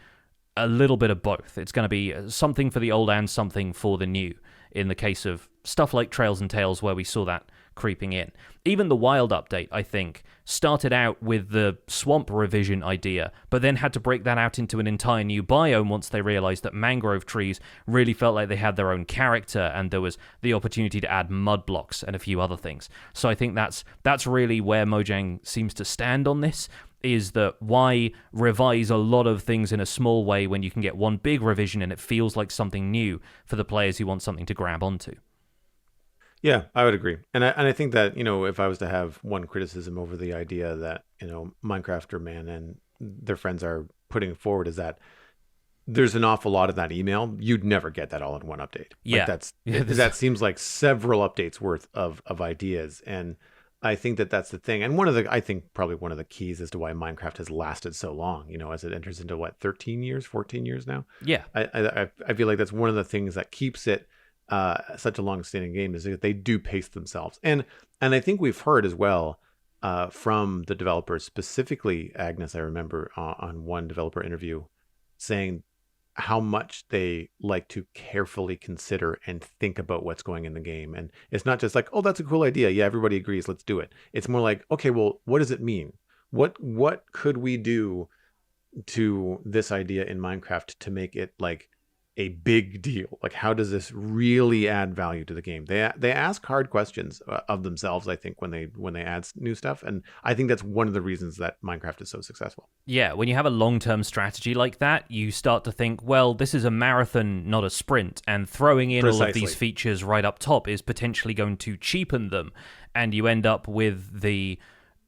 a little bit of both. It's going to be something for the old and something for the new, in the case of stuff like Trails and Tales, where we saw that creeping in. Even the Wild update, I think, started out with the swamp revision idea, but then had to break that out into an entire new biome once they realized that mangrove trees really felt like they had their own character, and there was the opportunity to add mud blocks and a few other things. So I think that's really where Mojang seems to stand on this, is that why revise a lot of things in a small way when you can get one big revision and it feels like something new for the players who want something to grab onto. Yeah, I would agree. And I think that, if I was to have one criticism over the idea that, Minecrafter Man and their friends are putting forward, is that there's an awful lot of that email. You'd never get that all in one update. Yeah. That seems like several updates worth of ideas. And I think that's the thing. And I think probably one of the keys as to why Minecraft has lasted so long, as it enters into 13 years, 14 years now. Yeah. I feel like that's one of the things that keeps it such a long-standing game, is that they do pace themselves, and I think we've heard as well from the developers, specifically Agnes. I remember on one developer interview saying how much they like to carefully consider and think about what's going in the game. And it's not just like, oh, that's a cool idea. Yeah, everybody agrees. Let's do it. It's more like, okay, well, what does it mean? What could we do to this idea in Minecraft to make it like a big deal? Like, how does this really add value to the game? They ask hard questions of themselves, I think, when they add new stuff, and I think that's one of the reasons that Minecraft is so successful. Yeah, when you have a long-term strategy like that, you start to think, well, this is a marathon, not a sprint, and throwing in all of these features right up top is potentially going to cheapen them, and you end up with the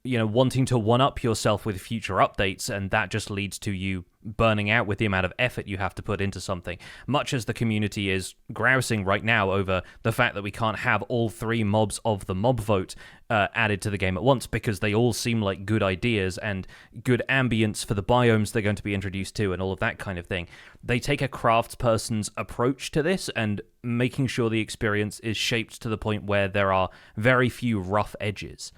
wanting to one-up yourself with future updates, and that just leads to you burning out with the amount of effort you have to put into something, much as the community is grousing right now over the fact that we can't have all 3 mobs of the mob vote added to the game at once, because they all seem like good ideas and good ambience for the biomes they're going to be introduced to and all of that kind of thing. They take a craftsperson's approach to this and making sure the experience is shaped to the point where there are very few rough edges.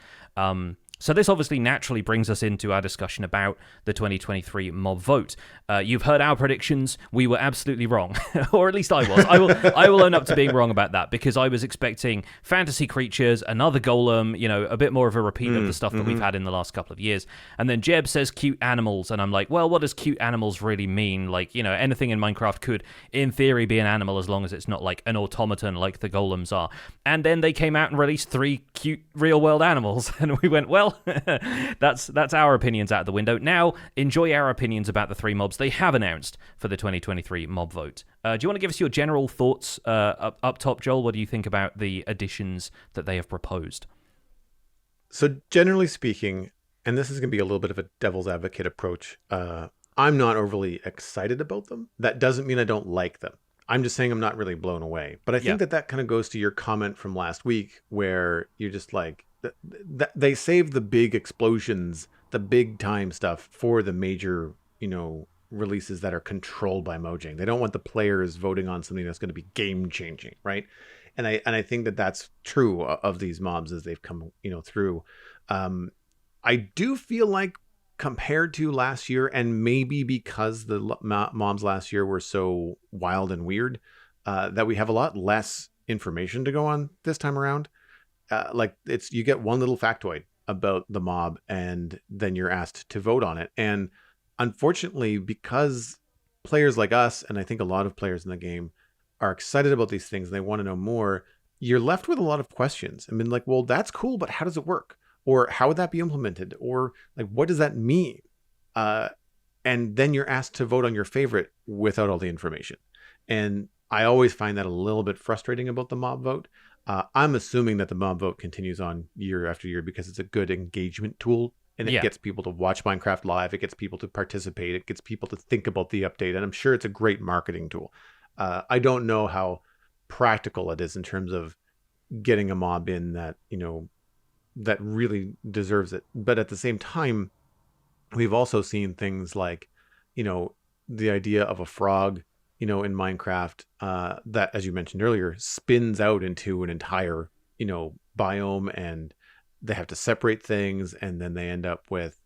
So this obviously naturally brings us into our discussion about the 2023 mob vote. You've heard our predictions. We were absolutely wrong, or at least I was. I will own up to being wrong about that, because I was expecting fantasy creatures, another golem, a bit more of a repeat of the stuff that we've had in the last couple of years. And then Jeb says cute animals, and I'm like, well, what does cute animals really mean? Like, anything in Minecraft could, in theory, be an animal as long as it's not like an automaton like the golems are. And then they came out and released 3 cute real-world animals, and we went, well, that's our opinions out the window. Now, enjoy our opinions about the 3 mobs they have announced for the 2023 mob vote. Do you want to give us your general thoughts up top, Joel? What do you think about the additions that they have proposed? So generally speaking, and this is going to be a little bit of a devil's advocate approach, I'm not overly excited about them. That doesn't mean I don't like them. I'm just saying I'm not really blown away. But I think that kind of goes to your comment from last week, where you're just like, they save the big explosions, the big time stuff for the major, releases that are controlled by Mojang. They don't want the players voting on something that's going to be game changing, right? And I think that that's true of these mobs as they've come, through. I do feel like compared to last year, and maybe because the mobs last year were so wild and weird, that we have a lot less information to go on this time around. Like you get one little factoid about the mob, and then you're asked to vote on it. And unfortunately, because players like us, and I think a lot of players in the game, are excited about these things and they want to know more, you're left with a lot of questions. I mean, like, well, that's cool, but how does it work? Or how would that be implemented? Or like, what does that mean? And then you're asked to vote on your favorite without all the information. And I always find that a little bit frustrating about the mob vote. I'm assuming that the mob vote continues on year after year because it's a good engagement tool, and it gets people to watch Minecraft live. It gets people to participate. It gets people to think about the update. And I'm sure it's a great marketing tool. I don't know how practical it is in terms of getting a mob in that, that really deserves it. But at the same time, we've also seen things like, the idea of a frog, in Minecraft, that, as you mentioned earlier, spins out into an entire, biome, and they have to separate things, and then they end up with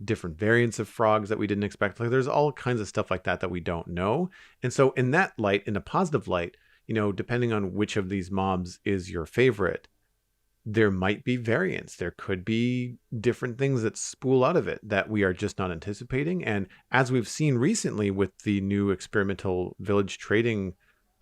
different variants of frogs that we didn't expect. Like, there's all kinds of stuff like that we don't know. And so in that light, in a positive light, depending on which of these mobs is your favorite, there might be variants. There could be different things that spool out of it that we are just not anticipating. And as we've seen recently with the new experimental village trading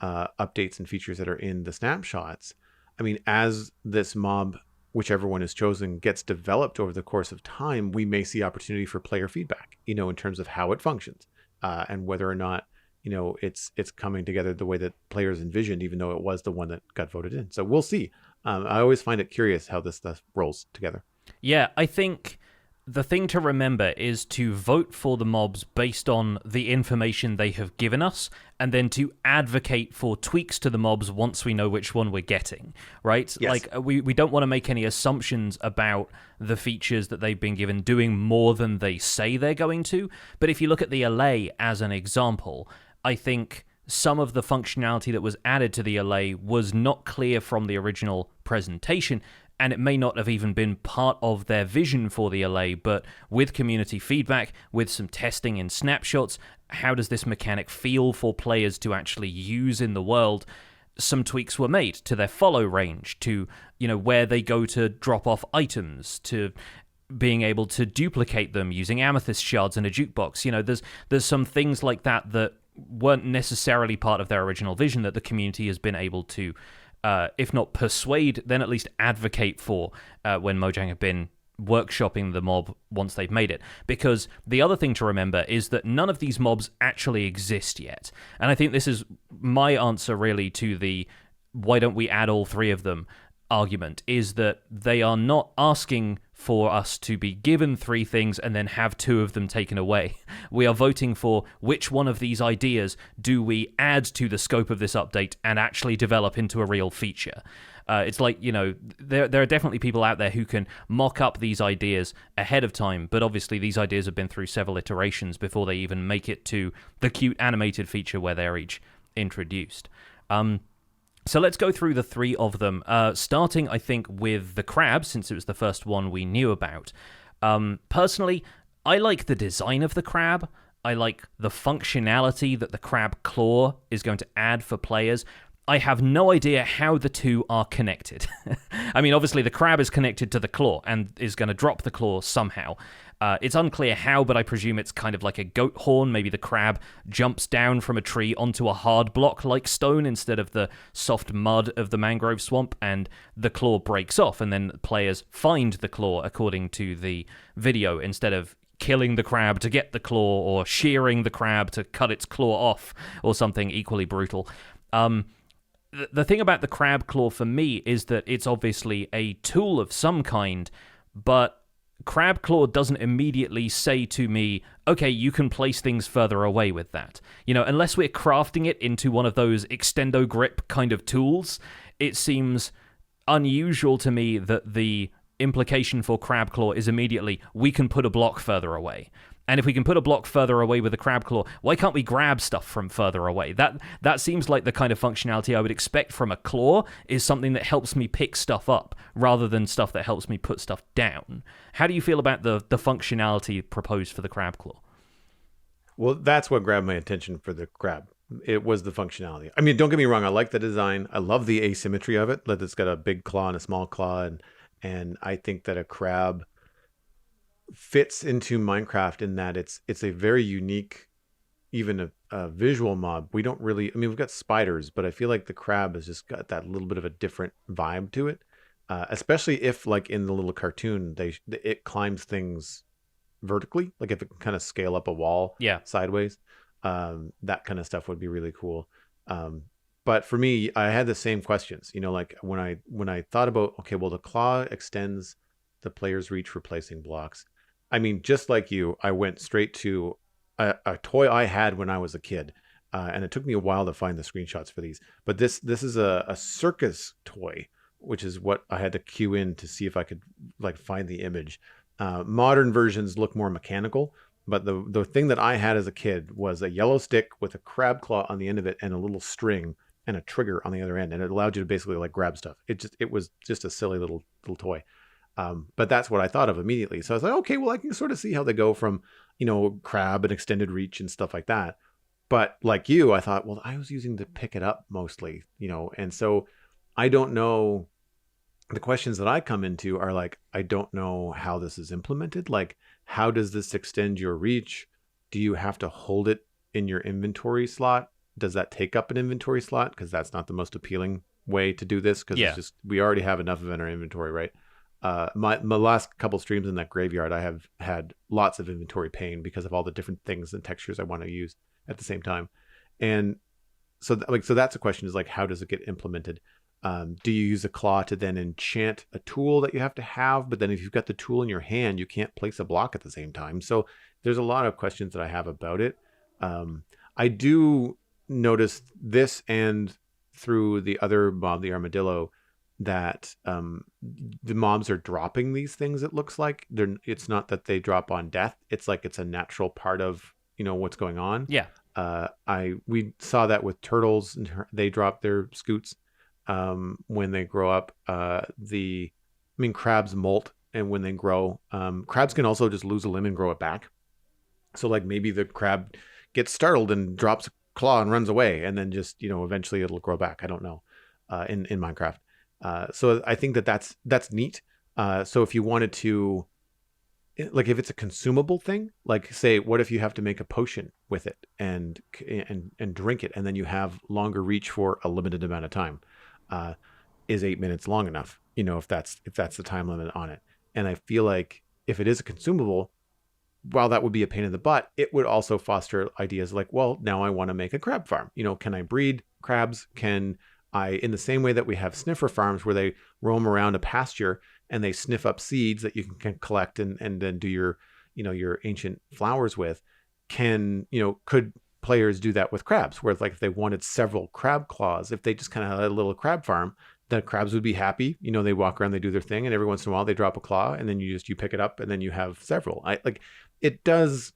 updates and features that are in the snapshots, I mean, as this mob, whichever one is chosen, gets developed over the course of time, we may see opportunity for player feedback, in terms of how it functions, and whether or not, it's coming together the way that players envisioned, even though it was the one that got voted in. So we'll see. I always find it curious how this stuff rolls together. Yeah, I think the thing to remember is to vote for the mobs based on the information they have given us, and then to advocate for tweaks to the mobs once we know which one we're getting, right? Yes. Like, we don't want to make any assumptions about the features that they've been given doing more than they say they're going to. But if you look at the allay as an example, I think some of the functionality that was added to the allay was not clear from the original presentation, and it may not have even been part of their vision for the allay, but with community feedback, with some testing in snapshots, how does this mechanic feel for players to actually use in the world, some tweaks were made to their follow range, to, where they go to drop off items, to being able to duplicate them using amethyst shards in a jukebox. There's some things like that weren't necessarily part of their original vision that the community has been able to, if not persuade, then at least advocate for when Mojang have been workshopping the mob once they've made it. Because the other thing to remember is that none of these mobs actually exist yet. And I think this is my answer really to the why don't we add all three of them argument, is that they are not asking for us to be given three things and then have two of them taken away. We are voting for which one of these ideas do we add to the scope of this update and actually develop into a real feature. It's like, there are definitely people out there who can mock up these ideas ahead of time, but obviously these ideas have been through several iterations before they even make it to the cute animated feature where they're each introduced. So let's go through the three of them, starting, I think, with the crab, since it was the first one we knew about. Personally, I like the design of the crab. I like the functionality that the crab claw is going to add for players. I have no idea how the two are connected. I mean, obviously the crab is connected to the claw and is going to drop the claw somehow. It's unclear how, but I presume it's kind of like a goat horn. Maybe the crab jumps down from a tree onto a hard block like stone instead of the soft mud of the mangrove swamp, and the claw breaks off, and then players find the claw according to the video, instead of killing the crab to get the claw or shearing the crab to cut its claw off or something equally brutal. The thing about the crab claw for me is that it's obviously a tool of some kind, but crab claw doesn't immediately say to me, okay, you can place things further away with that. Unless we're crafting it into one of those extendo grip kind of tools, it seems unusual to me that the implication for crab claw is immediately, we can put a block further away. And if we can put a block further away with a crab claw, why can't we grab stuff from further away? That seems like the kind of functionality I would expect from a claw, is something that helps me pick stuff up rather than stuff that helps me put stuff down. How do you feel about the functionality proposed for the crab claw? Well, that's what grabbed my attention for the crab. It was the functionality. I mean, don't get me wrong. I like the design. I love the asymmetry of it. That it's got a big claw and a small claw. And I think that a crab fits into Minecraft in that it's a very unique, even a visual mob. We don't really, we've got spiders, but I feel like the crab has just got that little bit of a different vibe to it. Especially if, like in the little cartoon, it climbs things vertically, like if it can kind of scale up a wall sideways. That kind of stuff would be really cool. But for me, I had the same questions, like when I thought about, okay, well, the claw extends the player's reach for placing blocks. I mean, just like you, I went straight to a toy I had when I was a kid. And it took me a while to find the screenshots for these. But this is a circus toy, which is what I had to cue in to see if I could find the image. Modern versions look more mechanical, but the thing that I had as a kid was a yellow stick with a crab claw on the end of it and a little string and a trigger on the other end, and it allowed you to basically grab stuff. It was just a silly little toy. But that's what I thought of immediately. So I was like, okay, well, I can sort of see how they go from, crab and extended reach and stuff like that. But like you, I thought, well, I was using to pick it up mostly, and so I don't know. The questions that I come into are like, I don't know how this is implemented. Like, how does this extend your reach? Do you have to hold it in your inventory slot? Does that take up an inventory slot? Because that's not the most appealing way to do this. Because it's just, we already have enough of it in our inventory, right? My last couple streams in that graveyard, I have had lots of inventory pain because of all the different things and textures I want to use at the same time. And so that's a question, is like, how does it get implemented? Do you use a claw to then enchant a tool that you have to have? But then if you've got the tool in your hand, you can't place a block at the same time. So there's a lot of questions that I have about it. I do notice this, and through the other mob, the Armadillo, that the mobs are dropping these things. It looks like it's not that they drop on death. It's like it's a natural part of what's going on. Yeah. We saw that with turtles, and they drop their scoots when they grow up. Crabs molt, and when they grow, crabs can also just lose a limb and grow it back. So like maybe the crab gets startled and drops a claw and runs away, and then just eventually it'll grow back. I don't know, in Minecraft. So I think that's neat. So if you wanted to, like, if it's a consumable thing, like, say, what if you have to make a potion with it and drink it, and then you have longer reach for a limited amount of time? Is 8 minutes long enough? If that's the time limit on it. And I feel like if it is a consumable, while that would be a pain in the butt, it would also foster ideas like, well, now I want to make a crab farm. Can I breed crabs? Can I, in the same way that we have sniffer farms where they roam around a pasture and they sniff up seeds that you can collect and then do your ancient flowers with, could players do that with crabs? Where, like, if they wanted several crab claws, if they just kind of had a little crab farm, the crabs would be happy. They walk around, they do their thing, and every once in a while they drop a claw, and then you pick it up, and then you have several. It does,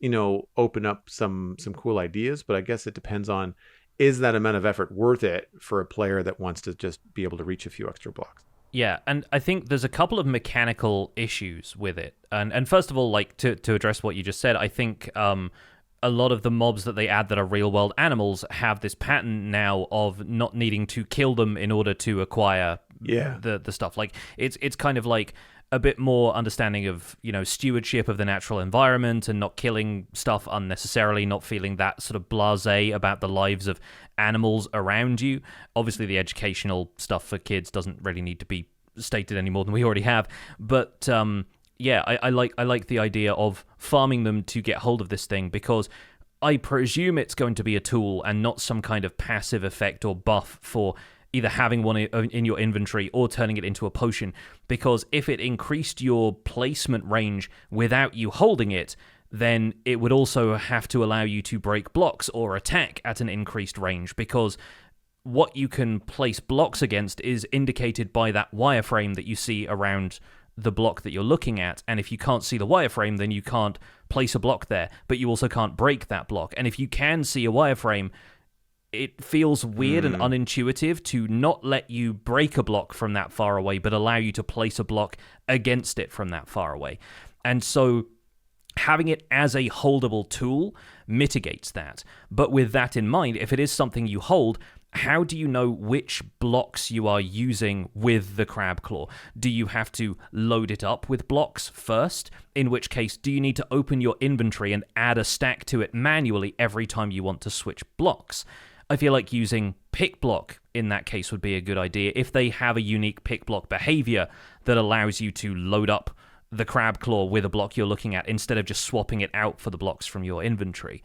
open up some cool ideas, but I guess it depends on, is that amount of effort worth it for a player that wants to just be able to reach a few extra blocks? Yeah, and I think there's a couple of mechanical issues with it. And first of all, like, to address what you just said, I think a lot of the mobs that they add that are real-world animals have this pattern now of not needing to kill them in order to acquire the stuff. Like, it's kind of like a bit more understanding of, stewardship of the natural environment and not killing stuff unnecessarily, not feeling that sort of blasé about the lives of animals around you. Obviously, the educational stuff for kids doesn't really need to be stated any more than we already have. But yeah, I like the idea of farming them to get hold of this thing, because I presume it's going to be a tool and not some kind of passive effect or buff for either having one in your inventory or turning it into a potion. Because if it increased your placement range without you holding it, then it would also have to allow you to break blocks or attack at an increased range, because what you can place blocks against is indicated by that wireframe that you see around the block that you're looking at. And if you can't see the wireframe, then you can't place a block there, but you also can't break that block. And if you can see a wireframe, it feels weird and unintuitive to not let you break a block from that far away, but allow you to place a block against it from that far away. And so having it as a holdable tool mitigates that. But with that in mind, if it is something you hold, how do you know which blocks you are using with the crab claw? Do you have to load it up with blocks first? In which case, do you need to open your inventory and add a stack to it manually every time you want to switch blocks? I feel like using pick block in that case would be a good idea if they have a unique pick block behavior that allows you to load up the crab claw with a block you're looking at instead of just swapping it out for the blocks from your inventory.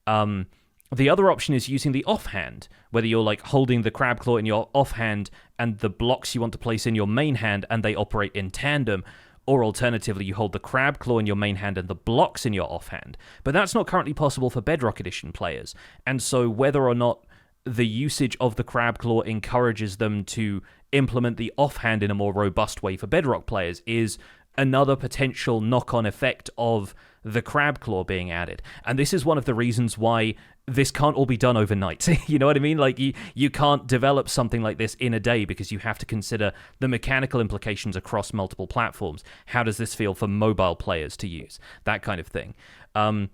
The other option is using the offhand, whether you're like holding the crab claw in your offhand and the blocks you want to place in your main hand and they operate in tandem, or alternatively you hold the crab claw in your main hand and the blocks in your offhand. But that's not currently possible for Bedrock Edition players, and so whether or not the usage of the crab claw encourages them to implement the offhand in a more robust way for Bedrock players is another potential knock-on effect of the crab claw being added. And this is one of the reasons why this can't all be done overnight. You know what I mean? Like, you can't develop something like this in a day, because you have to consider the mechanical implications across multiple platforms. How does this feel for mobile players to use? That kind of thing. And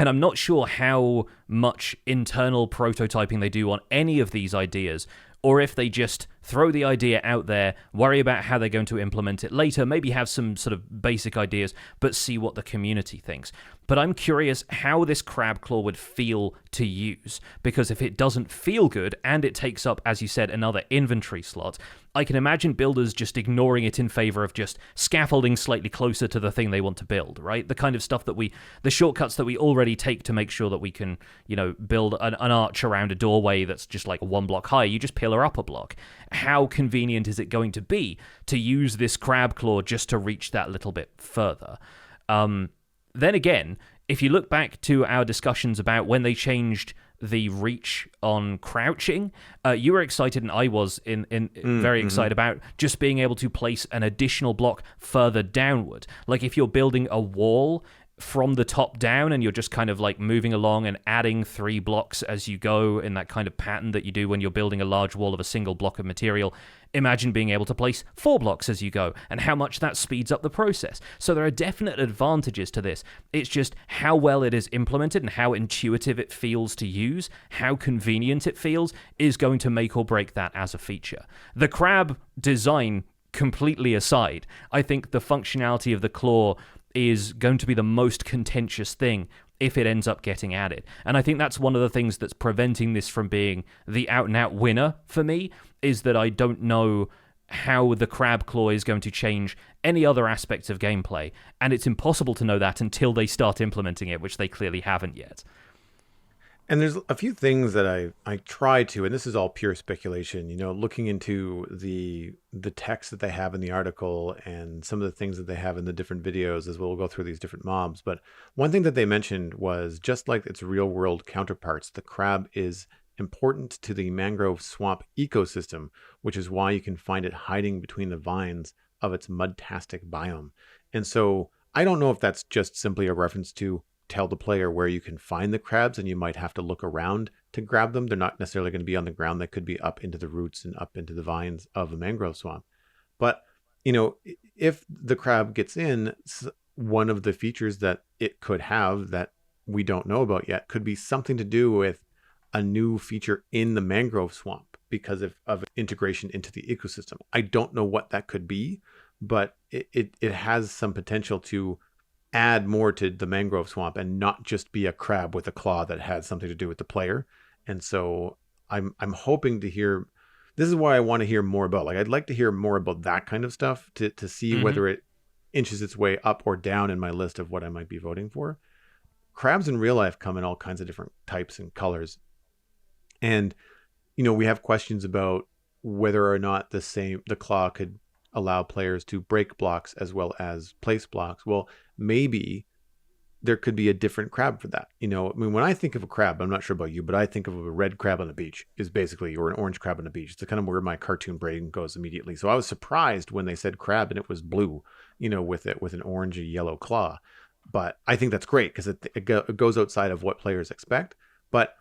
I'm not sure how much internal prototyping they do on any of these ideas, or if they just throw the idea out there, worry about how they're going to implement it later, maybe have some sort of basic ideas, but see what the community thinks. But I'm curious how this crab claw would feel to use, because if it doesn't feel good and it takes up, as you said, another inventory slot, I can imagine builders just ignoring it in favor of just scaffolding slightly closer to the thing they want to build, right? The kind of stuff that the shortcuts that we already take to make sure that we can, build an arch around a doorway that's just like 1 block high. You just pillar up a block. How convenient is it going to be to use this crab claw just to reach that little bit further? Then again, if you look back to our discussions about when they changed the reach on crouching, you were excited and I was very excited about just being able to place an additional block further downward. Like if you're building a wall from the top down, and you're just kind of like moving along and adding 3 blocks as you go in that kind of pattern that you do when you're building a large wall of a single block of material. Imagine being able to place 4 blocks as you go, and how much that speeds up the process. So there are definite advantages to this. It's just how well it is implemented and how intuitive it feels to use, how convenient it feels, is going to make or break that as a feature. The crab design completely aside, I think the functionality of the claw is going to be the most contentious thing if it ends up getting added. And I think that's one of the things that's preventing this from being the out-and-out winner for me, is that I don't know how the crab claw is going to change any other aspects of gameplay. And it's impossible to know that until they start implementing it, which they clearly haven't yet. And there's a few things that I try to, and this is all pure speculation, looking into the text that they have in the article and some of the things that they have in the different videos as we'll go through these different mobs. But one thing that they mentioned was, just like its real world counterparts, the crab is important to the mangrove swamp ecosystem, which is why you can find it hiding between the vines of its mud-tastic biome. And so I don't know if that's just simply a reference to tell the player where you can find the crabs, and you might have to look around to grab them. They're not necessarily going to be on the ground. They could be up into the roots and up into the vines of a mangrove swamp. But, if the crab gets in, one of the features that it could have that we don't know about yet could be something to do with a new feature in the mangrove swamp because of integration into the ecosystem. I don't know what that could be, but it has some potential to add more to the mangrove swamp and not just be a crab with a claw that has something to do with the player. And so I'm hoping to hear, this is why I want to hear more about, I'd like to hear more about that kind of stuff to see whether it inches its way up or down in my list of what I might be voting for. Crabs in real life come in all kinds of different types and colors. And, we have questions about whether or not the claw could allow players to break blocks as well as place blocks. Well, maybe there could be a different crab for that. When I think of a crab, I'm not sure about you, but I think of a red crab on the beach is basically, or an orange crab on the beach. It's kind of where my cartoon brain goes immediately. So I was surprised when they said crab and it was blue, with an orange and yellow claw. But I think that's great because it goes outside of what players expect. But,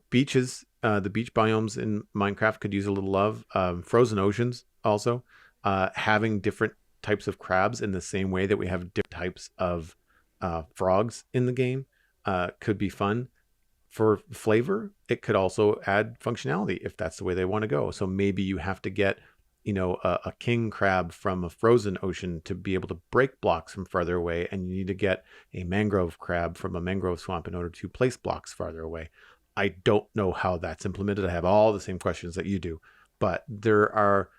beaches, the beach biomes in Minecraft could use a little love. Frozen oceans also. Having different types of crabs in the same way that we have different types of frogs in the game could be fun. For flavor, it could also add functionality if that's the way they want to go. So maybe you have to get, a king crab from a frozen ocean to be able to break blocks from farther away, and you need to get a mangrove crab from a mangrove swamp in order to place blocks farther away. I don't know how that's implemented. I have all the same questions that you do, but there are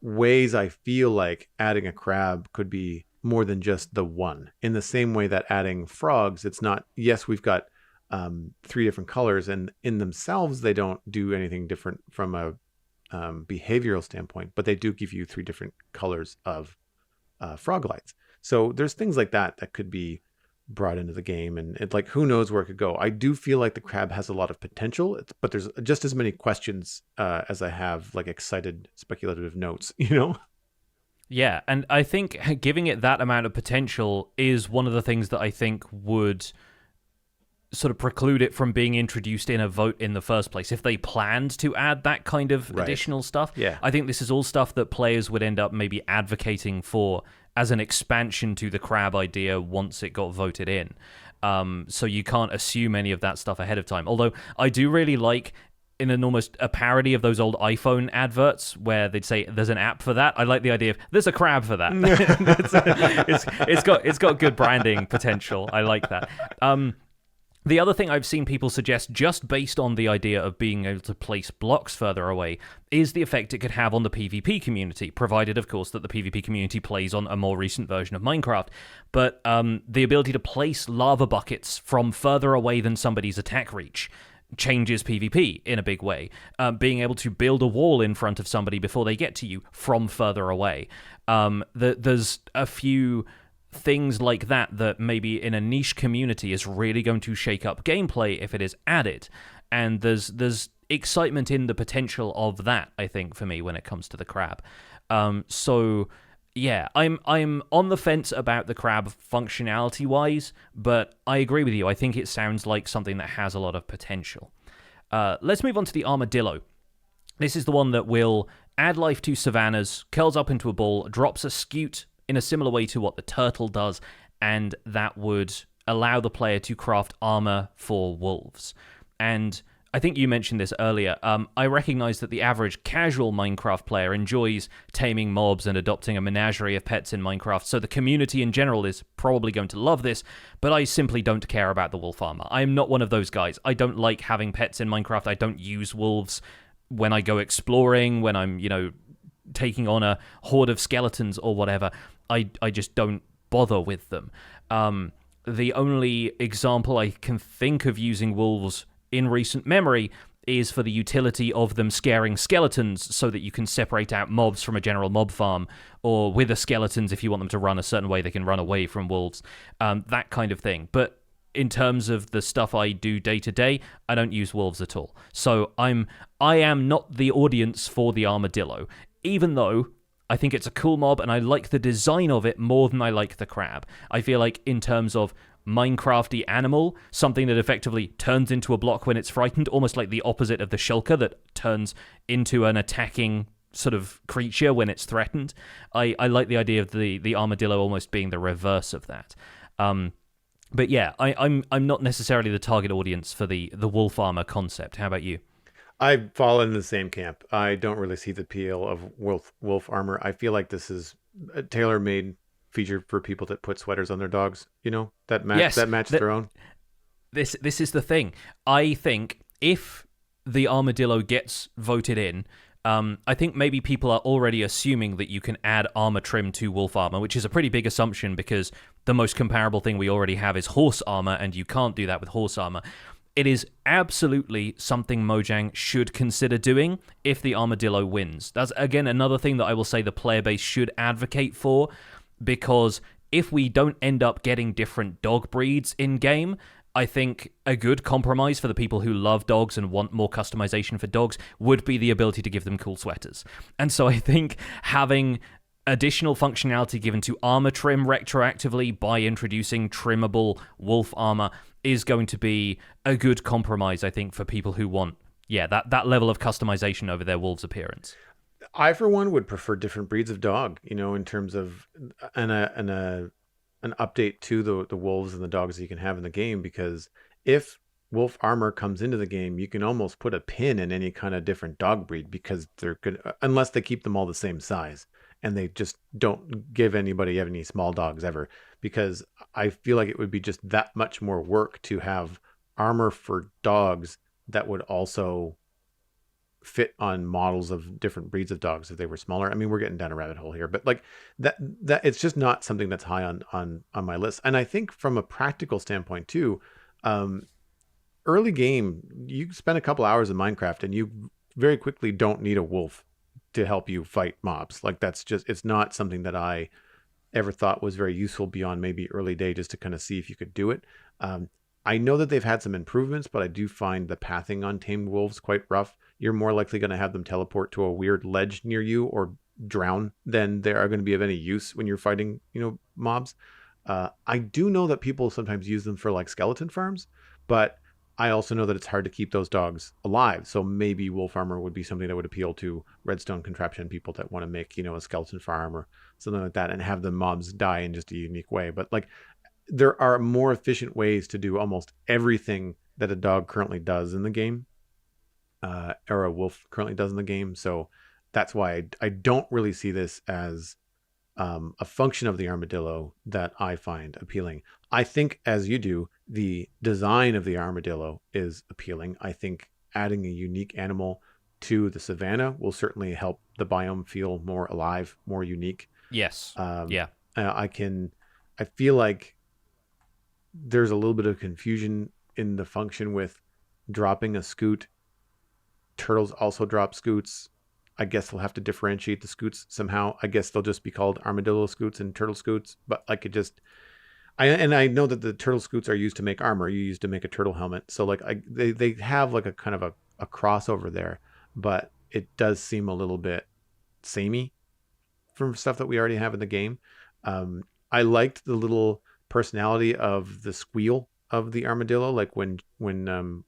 ways I feel like adding a crab could be more than just the one. In the same way that adding frogs, it's not, yes, we've got 3 different colors, and in themselves, they don't do anything different from a behavioral standpoint, but they do give you 3 different colors of frog lights. So there's things like that could be brought into the game, and it's like, who knows where it could go. I do feel like the crab has a lot of potential, but there's just as many questions as I have excited speculative notes, Yeah, and I think giving it that amount of potential is one of the things that I think would sort of preclude it from being introduced in a vote in the first place. If they planned to add that kind of additional stuff, I think this is all stuff that players would end up maybe advocating for as an expansion to the crab idea once it got voted in. So you can't assume any of that stuff ahead of time. Although I do really like, in an almost a parody of those old iPhone adverts where they'd say there's an app for that. I like the idea of there's a crab for that. It's got good branding potential. I like that. The other thing I've seen people suggest, just based on the idea of being able to place blocks further away, is the effect it could have on the PvP community, provided, of course, that the PvP community plays on a more recent version of Minecraft. But the ability to place lava buckets from further away than somebody's attack reach changes PvP in a big way. Being able to build a wall in front of somebody before they get to you from further away. There's a few things like that maybe in a niche community is really going to shake up gameplay if it is added. And there's excitement in the potential of that, I think, for me, when it comes to the crab. So Yeah, I'm on the fence about the crab functionality wise, but I agree with you. I think it sounds like something that has a lot of potential. Let's move on to the armadillo. This is the one that will add life to savannas, curls up into a ball, drops a scute in a similar way to what the turtle does, and that would allow the player to craft armor for wolves. And I think you mentioned this earlier. I recognize that the average casual Minecraft player enjoys taming mobs and adopting a menagerie of pets in Minecraft, so the community in general is probably going to love this, but I simply don't care about the wolf armor. I am not one of those guys. I don't like having pets in Minecraft. I don't use wolves when I go exploring, when I'm, taking on a horde of skeletons or whatever. I just don't bother with them. The only example I can think of using wolves in recent memory is for the utility of them scaring skeletons so that you can separate out mobs from a general mob farm, or wither skeletons if you want them to run a certain way, they can run away from wolves, that kind of thing. But in terms of the stuff I do day to day, I don't use wolves at all. So I am not the audience for the armadillo, even though I think it's a cool mob and I like the design of it more than I like the crab. I feel like in terms of Minecrafty animal, something that effectively turns into a block when it's frightened, almost like the opposite of the shulker that turns into an attacking sort of creature when it's threatened. I like the idea of the armadillo almost being the reverse of that. But yeah, I'm not necessarily the target audience for the wolf armor concept. How about you? I fall in the same camp. I don't really see the appeal of wolf armor. I feel like this is a tailor-made feature for people that put sweaters on their dogs, that match their own. This is the thing. I think if the armadillo gets voted in, I think maybe people are already assuming that you can add armor trim to wolf armor, which is a pretty big assumption because the most comparable thing we already have is horse armor, and you can't do that with horse armor. It is absolutely something Mojang should consider doing if the armadillo wins. That's, again, another thing that I will say the player base should advocate for, because if we don't end up getting different dog breeds in-game, I think a good compromise for the people who love dogs and want more customization for dogs would be the ability to give them cool sweaters. And so I think having additional functionality given to armor trim retroactively by introducing trimmable wolf armor is going to be a good compromise, I think, for people who want, that level of customization over their wolves appearance. I, for one, would prefer different breeds of dog, in terms of an update to the wolves and the dogs that you can have in the game, because if wolf armor comes into the game, you can almost put a pin in any kind of different dog breed, because they're good, unless they keep them all the same size and they just don't give anybody any small dogs ever, because I feel like it would be just that much more work to have armor for dogs that would also fit on models of different breeds of dogs if they were smaller. I mean, we're getting down a rabbit hole here, but like that it's just not something that's high on my list. And I think from a practical standpoint too, early game, you spend a couple hours in Minecraft and you very quickly don't need a wolf to help you fight mobs. Like it's not something that I ever thought was very useful beyond maybe early day, just to kind of see if you could do it. I know that they've had some improvements, but I do find the pathing on tamed wolves quite rough. You're more likely going to have them teleport to a weird ledge near you or drown than they are going to be of any use when you're fighting, mobs. I do know that people sometimes use them for like skeleton farms, but I also know that it's hard to keep those dogs alive. So maybe wolf armor would be something that would appeal to redstone contraption people that want to make, a skeleton farm or something like that and have the mobs die in just a unique way. But like, there are more efficient ways to do almost everything that a dog currently does in the game, or a wolf currently does in the game. So that's why I don't really see this as a function of the armadillo that I find appealing. I think, as you do, the design of the armadillo is appealing. I think adding a unique animal to the savanna will certainly help the biome feel more alive, more unique. Yes. Yeah. I feel like there's a little bit of confusion in the function with dropping a scoot. Turtles also drop scoots. I guess they'll have to differentiate the scoots somehow. I guess they'll just be called armadillo scoots and turtle scoots. But like I know that the turtle scoots are used to make armor. You used to make a turtle helmet. So like they have like a kind of a crossover there, but it does seem a little bit samey from stuff that we already have in the game. I liked the little personality of the squeal of the armadillo, like when little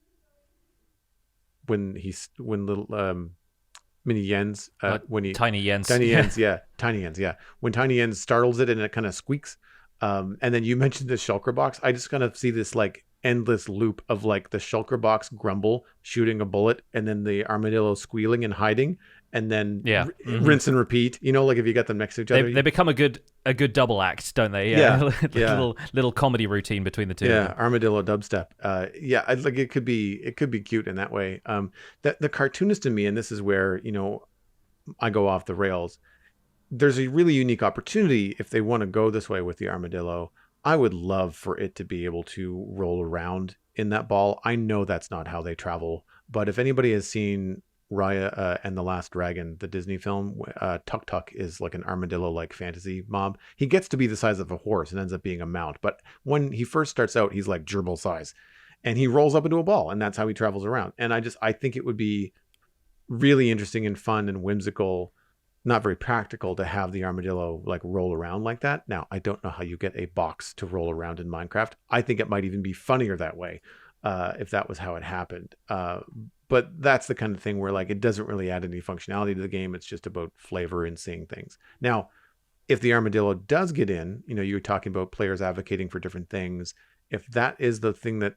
mini Jens Tiny Jens. Tiny Jens, yeah. Tiny Jens, yeah. When Tiny Jens startles it and it kind of squeaks. And then you mentioned the shulker box. I just kind of see this like endless loop of like the shulker box grumble shooting a bullet and then the armadillo squealing and hiding and then rinse and repeat. You know, like if you got them next to each other. They become a good double act, don't they? Yeah. Little comedy routine between the two. Yeah, armadillo dubstep. Like it could be cute in that way. The cartoonist in me, and this is where, you know, I go off the rails. There's a really unique opportunity if they want to go this way with the armadillo. I would love for it to be able to roll around in that ball. I know that's not how they travel, but if anybody has seen Raya and the Last Dragon, the Disney film, Tuk Tuk is like an armadillo-like fantasy mob. He gets to be the size of a horse and ends up being a mount, but when he first starts out, he's like gerbil size, and he rolls up into a ball, and that's how he travels around. And I think it would be really interesting and fun and whimsical, not very practical to have the armadillo like roll around like that. Now, I don't know how you get a box to roll around in Minecraft. I think it might even be funnier that way, if that was how it happened. But that's the kind of thing where like it doesn't really add any functionality to the game. It's just about flavor and seeing things. Now, if the armadillo does get in, you know, you're talking about players advocating for different things. If that is the thing that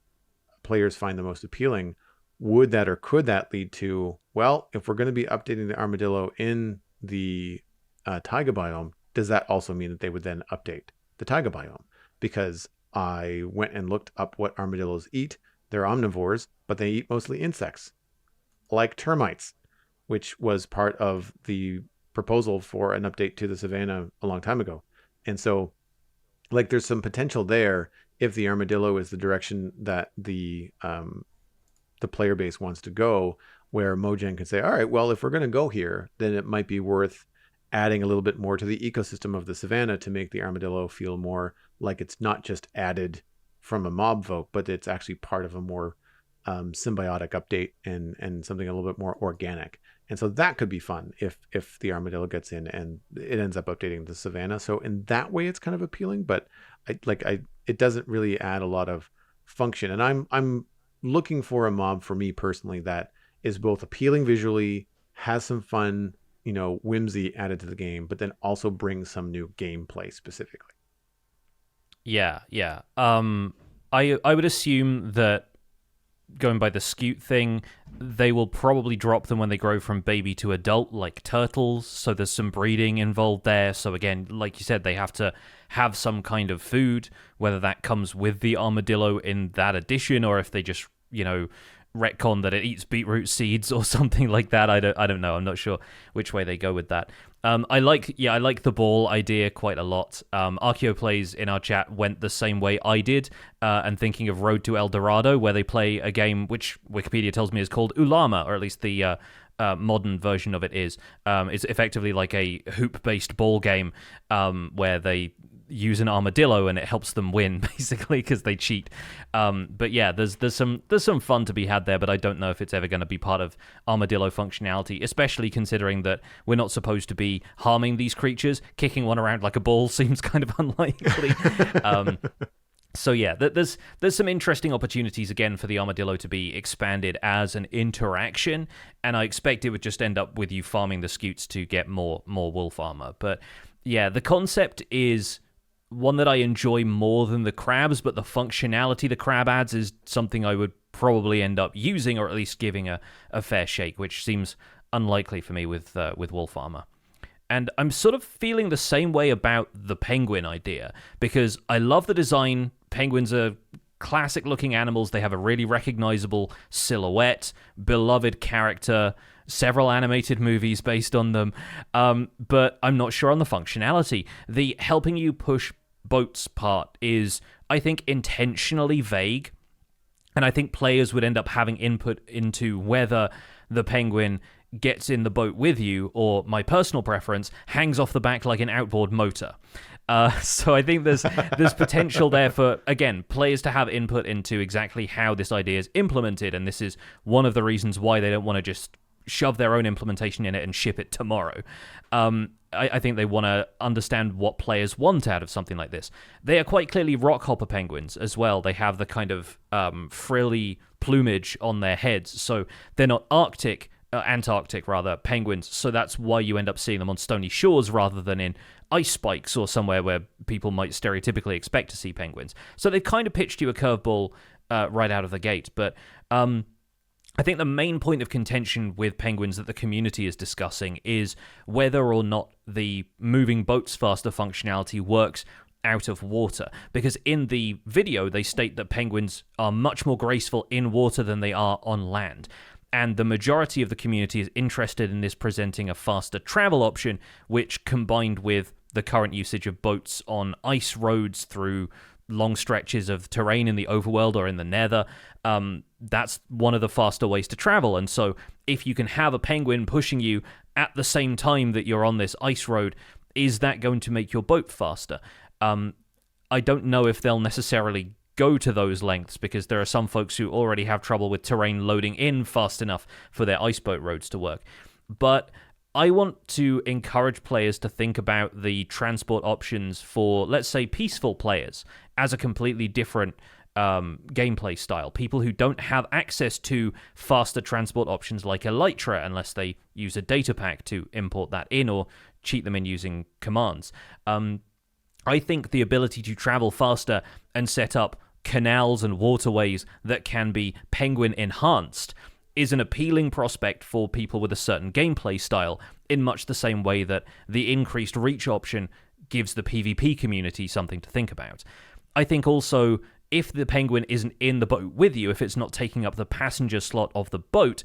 players find the most appealing, would that or could that lead to, well, if we're going to be updating the armadillo in the taiga biome, does that also mean that they would then update the taiga biome? Because I went and looked up what armadillos eat. They're omnivores, but they eat mostly insects, like termites, which was part of the proposal for an update to the savannah a long time ago. And so, like, there's some potential there if the armadillo is the direction that the player base wants to go, where Mojang can say, all right, well, if we're going to go here, then it might be worth adding a little bit more to the ecosystem of the savannah to make the armadillo feel more like it's not just added from a mob vote, but it's actually part of a more symbiotic update and something a little bit more organic. And so that could be fun if the armadillo gets in and it ends up updating the savannah. So in that way, it's kind of appealing, but it doesn't really add a lot of function. And I'm looking for a mob for me personally that is both appealing visually, has some fun, you know, whimsy added to the game, but then also brings some new gameplay specifically. Yeah. I would assume that, going by the scute thing, they will probably drop them when they grow from baby to adult, like turtles. So there's some breeding involved there. So again, like you said, they have to have some kind of food, whether that comes with the armadillo in that edition, or if they just, you know, retcon that it eats beetroot seeds or something like that. I don't know. I'm not sure which way they go with that. I like the ball idea quite a lot. Archeo Plays in our chat went the same way I did, and thinking of Road to El Dorado, where they play a game which Wikipedia tells me is called Ulama, or at least the modern version of it is. It's effectively like a hoop-based ball game, where they use an armadillo and it helps them win, basically, because they cheat. But yeah, there's some fun to be had there, but I don't know if it's ever going to be part of armadillo functionality, especially considering that we're not supposed to be harming these creatures. Kicking one around like a ball seems kind of unlikely. So yeah, there's some interesting opportunities again for the armadillo to be expanded as an interaction, and I expect it would just end up with you farming the scutes to get more wolf armor. But yeah, the concept is one that I enjoy more than the crabs, but the functionality the crab adds is something I would probably end up using, or at least giving a fair shake, which seems unlikely for me with wolf armor. And I'm sort of feeling the same way about the penguin idea, because I love the design. Penguins are classic-looking animals. They have a really recognizable silhouette, beloved character, several animated movies based on them, but I'm not sure on the functionality. The helping you push boats part is, I think, intentionally vague, and I think players would end up having input into whether the penguin gets in the boat with you, or, my personal preference, hangs off the back like an outboard motor. So I think there's potential there for, again, players to have input into exactly how this idea is implemented, and this is one of the reasons why they don't want to just shove their own implementation in it and ship it tomorrow. I think they want to understand what players want out of something like this. They are quite clearly rockhopper penguins as well. They have the kind of frilly plumage on their heads, so they're not Antarctic rather, penguins, so that's why you end up seeing them on stony shores rather than in ice spikes or somewhere where people might stereotypically expect to see penguins. So they kind of pitched you a curveball right out of the gate, but I think the main point of contention with penguins that the community is discussing is whether or not the moving boats faster functionality works out of water, because in the video they state that penguins are much more graceful in water than they are on land. And the majority of the community is interested in this presenting a faster travel option, which, combined with the current usage of boats on ice roads through long stretches of terrain in the overworld or in the nether, that's one of the faster ways to travel. And so if you can have a penguin pushing you at the same time that you're on this ice road, is that going to make your boat faster? I don't know if they'll necessarily go to those lengths, because there are some folks who already have trouble with terrain loading in fast enough for their iceboat roads to work. But I want to encourage players to think about the transport options for, let's say, peaceful players as a completely different gameplay style. People who don't have access to faster transport options like Elytra unless they use a data pack to import that in or cheat them in using commands. I think the ability to travel faster and set up canals and waterways that can be penguin enhanced is an appealing prospect for people with a certain gameplay style, in much the same way that the increased reach option gives the PvP community something to think about. I think also, if the penguin isn't in the boat with you, if it's not taking up the passenger slot of the boat,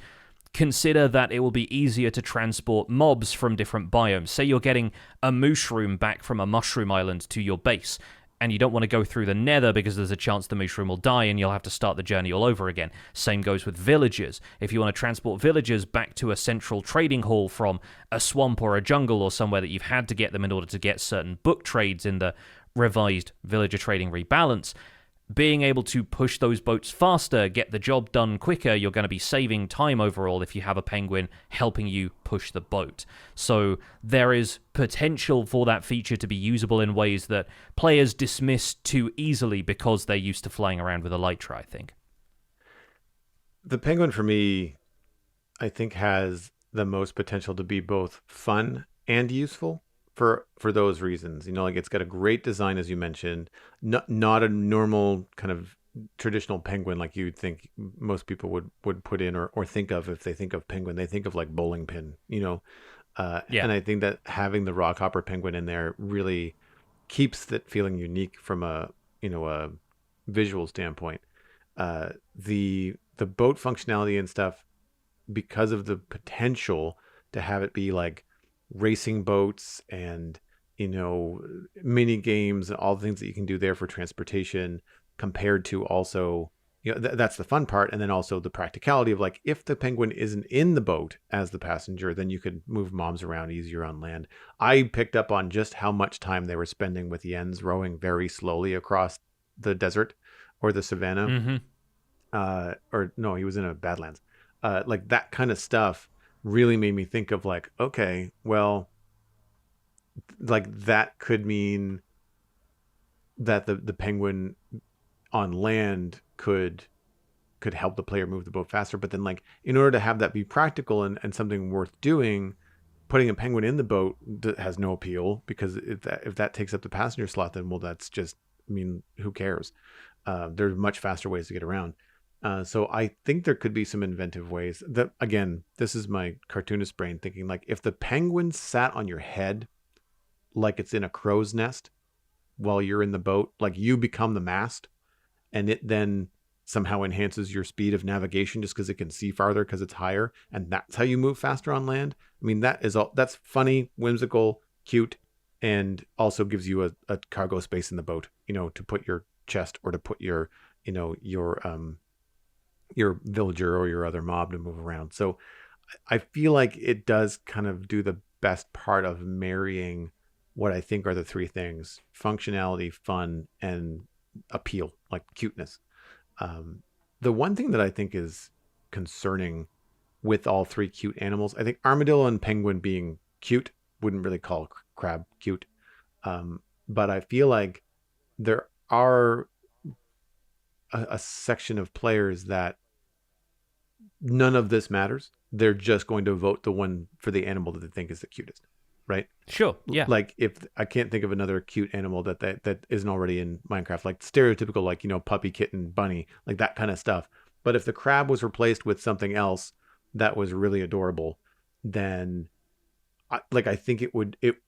consider that it will be easier to transport mobs from different biomes. Say you're getting a mushroom back from a mushroom island to your base, and you don't want to go through the nether because there's a chance the mushroom will die and you'll have to start the journey all over again. Same goes with villagers. If you want to transport villagers back to a central trading hall from a swamp or a jungle or somewhere that you've had to get them in order to get certain book trades in the revised villager trading rebalance, being able to push those boats faster, get the job done quicker, you're going to be saving time overall if you have a penguin helping you push the boat. So there is potential for that feature to be usable in ways that players dismiss too easily because they're used to flying around with Elytra, I think. The penguin, for me, I think has the most potential to be both fun and useful for those reasons. You know, like, it's got a great design, as you mentioned, not a normal kind of traditional penguin like you'd think most people would put in or think of. If they think of penguin, they think of like bowling pin, you know. Yeah. And I think that having the rockhopper penguin in there really keeps that feeling unique from a visual standpoint. The boat functionality and stuff, because of the potential to have it be like racing boats and, you know, mini games and all the things that you can do there for transportation, compared to also, you know, that's the fun part. And then also the practicality of, like, if the penguin isn't in the boat as the passenger, then you could move mobs around easier on land. I picked up on just how much time they were spending with Jens rowing very slowly across the desert or the savannah. Mm-hmm. Or no, he was in a Badlands. Like, that kind of stuff really made me think of, like, okay, well, like, that could mean that the penguin on land could help the player move the boat faster. But then, like, in order to have that be practical and something worth doing, putting a penguin in the boat has no appeal, because if that takes up the passenger slot, then, well, that's just, I mean, who cares? There's much faster ways to get around. So I think there could be some inventive ways that, again, this is my cartoonist brain thinking, like, if the penguin sat on your head like it's in a crow's nest while you're in the boat, like, you become the mast, and it then somehow enhances your speed of navigation just because it can see farther because it's higher, and that's how you move faster on land. I mean, that's funny, whimsical, cute, and also gives you a cargo space in the boat, you know, to put your chest or to put your, you know, your villager or your other mob to move around. So I feel like it does kind of do the best part of marrying what I think are the three things: functionality, fun, and appeal, like cuteness. The one thing that I think is concerning with all three cute animals, I think Armadillo and Penguin being cute wouldn't really call crab cute. But I feel like there are a section of players that none of this matters. They're just going to vote the one for the animal that they think is the cutest, right? Sure, yeah. Like, if I can't think of another cute animal that isn't already in Minecraft, like stereotypical, like, puppy, kitten, bunny, like that kind of stuff. But if the crab was replaced with something else that was really adorable, then I think